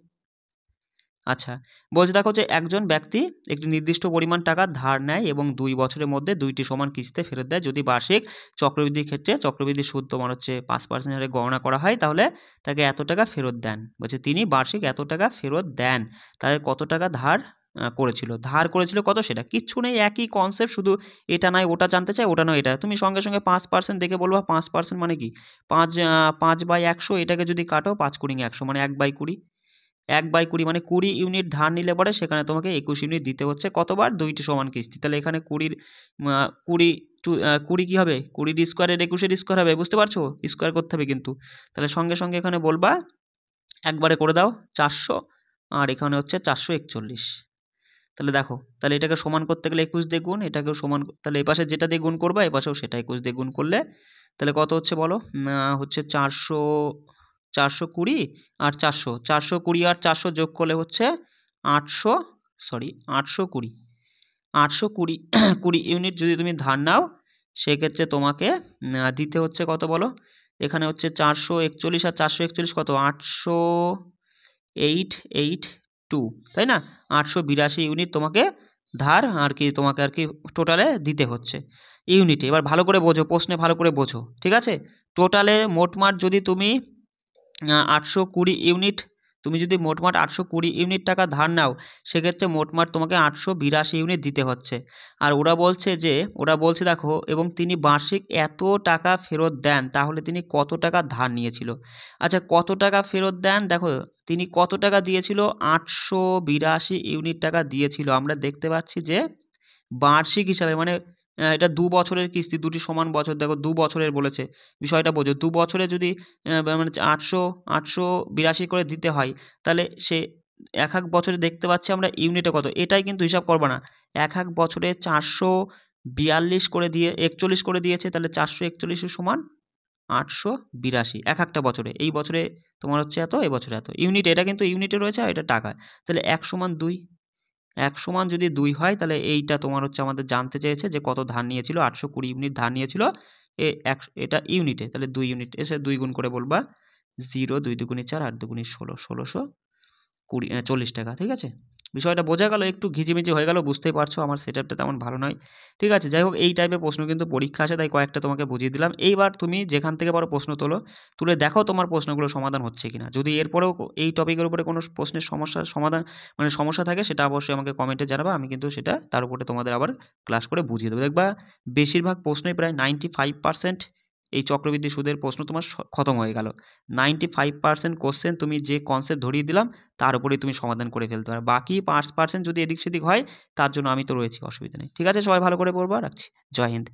আচ্ছা, বলছে দেখো যে একজন ব্যক্তি একটি নির্দিষ্ট পরিমাণ টাকা ধার নেয় এবং 2 বছরের মধ্যে 2টি সমান কিস্তিতে ফেরত দেয়। যদি বার্ষিক চক্রবৃদ্ধির ক্ষেত্রে চক্রবৃদ্ধির সুদ তোমার হচ্ছে 5% হারে গণনা করা হয়, তাহলে তাকে এত টাকা ফেরত দেন। বলছে তিনি বার্ষিক এত টাকা ফেরত দেন, তাহলে কত টাকা ধার করেছিল কত? সেটা কিচ্ছু নেই, একই কনসেপ্ট, শুধু এটা নয় ওটা জানতে চাই, ওটা নয় এটা। তুমি সঙ্গে সঙ্গে 5% দেখে বলবা 5% মানে কি? 5/100, এটাকে যদি কাটো 5 × 100 মানে 1/20, 1/20 মানে 20 ইউনিট ধার নিলে পরে সেখানে তোমাকে 21 ইউনিট দিতে হচ্ছে। কতবার? 2টি সমান কিস্তি। তাহলে এখানে 20 কী হবে? 20 স্কোয়ারের 21 স্কোয়ার হবে, বুঝতে পারছো? স্কোয়ার করতে হবে কিন্তু। তাহলে সঙ্গে সঙ্গে এখানে বলবা একবারে করে দাও 400, আর এখানে হচ্ছে 441। তাহলে দেখো, তাহলে এটাকে সমান করতে গেলে 21 দিয়ে গুণ, এটাকেও সমান, তাহলে এপাশে যেটা দিয়ে গুণ করবা এপাশেও সেটা 21 দিয়ে গুণ করলে তাহলে কত হচ্ছে বলো? হচ্ছে 420 আর 420 আর 400 যোগ করলে হচ্ছে 820 20 ইউনিট যদি তুমি ধার নাও, সেক্ষেত্রে তোমাকে দিতে হচ্ছে কত বলো? এখানে হচ্ছে 441 আর 441 কত? 882, তাই না? 882 ইউনিট তোমাকে ধার তোমাকে টোটালে দিতে হচ্ছে ইউনিটে। এবার ভালো করে বোঝো, প্রশ্নে ভালো করে বোঝো, ঠিক আছে? টোটালে মোটমাট যদি তুমি 820 ইউনিট, তুমি যদি মোটমাট 820 ইউনিট টাকা ধার নাও, সেক্ষেত্রে মোটমাট তোমাকে 882 ইউনিট দিতে হচ্ছে। আর ওরা বলছে দেখো, এবং তিনি বার্ষিক এত টাকা ফেরত দেন, তাহলে তিনি কত টাকা ধার নিয়েছিল? আচ্ছা, কত টাকা ফেরত দেন, দেখো তিনি কত টাকা দিয়েছিল? 882 ইউনিট টাকা দিয়েছিল। আমরা দেখতে পাচ্ছি যে বার্ষিক হিসাবে, মানে এটা 2 বছরের কিস্তি, 2টি সমান বছর, দেখো 2 বছরের বলেছে, বিষয়টা বোঝো। 2 বছরে যদি মানে 882 করে দিতে হয়, তাহলে সে এক এক বছরে দেখতে পাচ্ছি আমরা ইউনিটে কত, এটাই কিন্তু হিসাব করবো না। এক এক বছরে 442 করে দিয়ে 41 করে দিয়েছে, তাহলে 441 সমান 882 এক একটা বছরে। এই বছরে তোমার হচ্ছে এত, এই বছরে এত ইউনিট, এটা কিন্তু ইউনিটে রয়েছে আর এটা টাকা। তাহলে 1 সমান 2, 1 সমান যদি 2 হয় তাহলে এইটা তোমার হচ্ছে আমাদের জানতে চেয়েছে যে কত ধার নিয়েছিল, 820 ইউনিট ধার নিয়েছিল এটা ইউনিটে, তাহলে 2 ইউনিট এসে 2 গুণ করে বলবা 0, 2 দুগুণে 4, 8 দুগুণে 16, 1640 টাকা। ঠিক আছে, বিষয়টা বোঝা গেল, একটু ঘিচিমিচি হয়ে গেল, বুঝতেই পারছো আমার সেটআপটা তেমন ভালো নয়। ঠিক আছে, যাই হোক এই টাইপের প্রশ্ন কিন্তু পরীক্ষা আসে, তাই কয়েকটা তোমাকে বুঝিয়ে দিলাম। এইবার তুমি যেখান থেকে পারো প্রশ্ন তুলে দেখো তোমার প্রশ্নগুলো সমাধান হচ্ছে কিনা। যদি এরপরেও এই টপিকের উপরে কোনো প্রশ্নের সমাধান মানে সমস্যা থাকে, সেটা অবশ্যই আমাকে কমেন্টে জানাবা, আমি কিন্তু সেটা তার উপরে তোমাদের আবার ক্লাস করে বুঝিয়ে দেবো। দেখবা বেশিরভাগ প্রশ্নই প্রায় 95% এই চক্রবৃদ্ধি সুদের প্রশ্ন তোমার খতম হয়ে গেল। 95% কোশ্চেন তুমি যে কনসেপ্ট ধরিয়ে দিলাম তার উপরেই তুমি সমাধান করে ফেলতে পারো। বাকি 5% যদি এদিক সেদিক হয় তার জন্য আমি তো রয়েছি, অসুবিধা নেই। ঠিক আছে, সবাই ভালো করে পড়বা, রাখছি। জয় হিন্দ।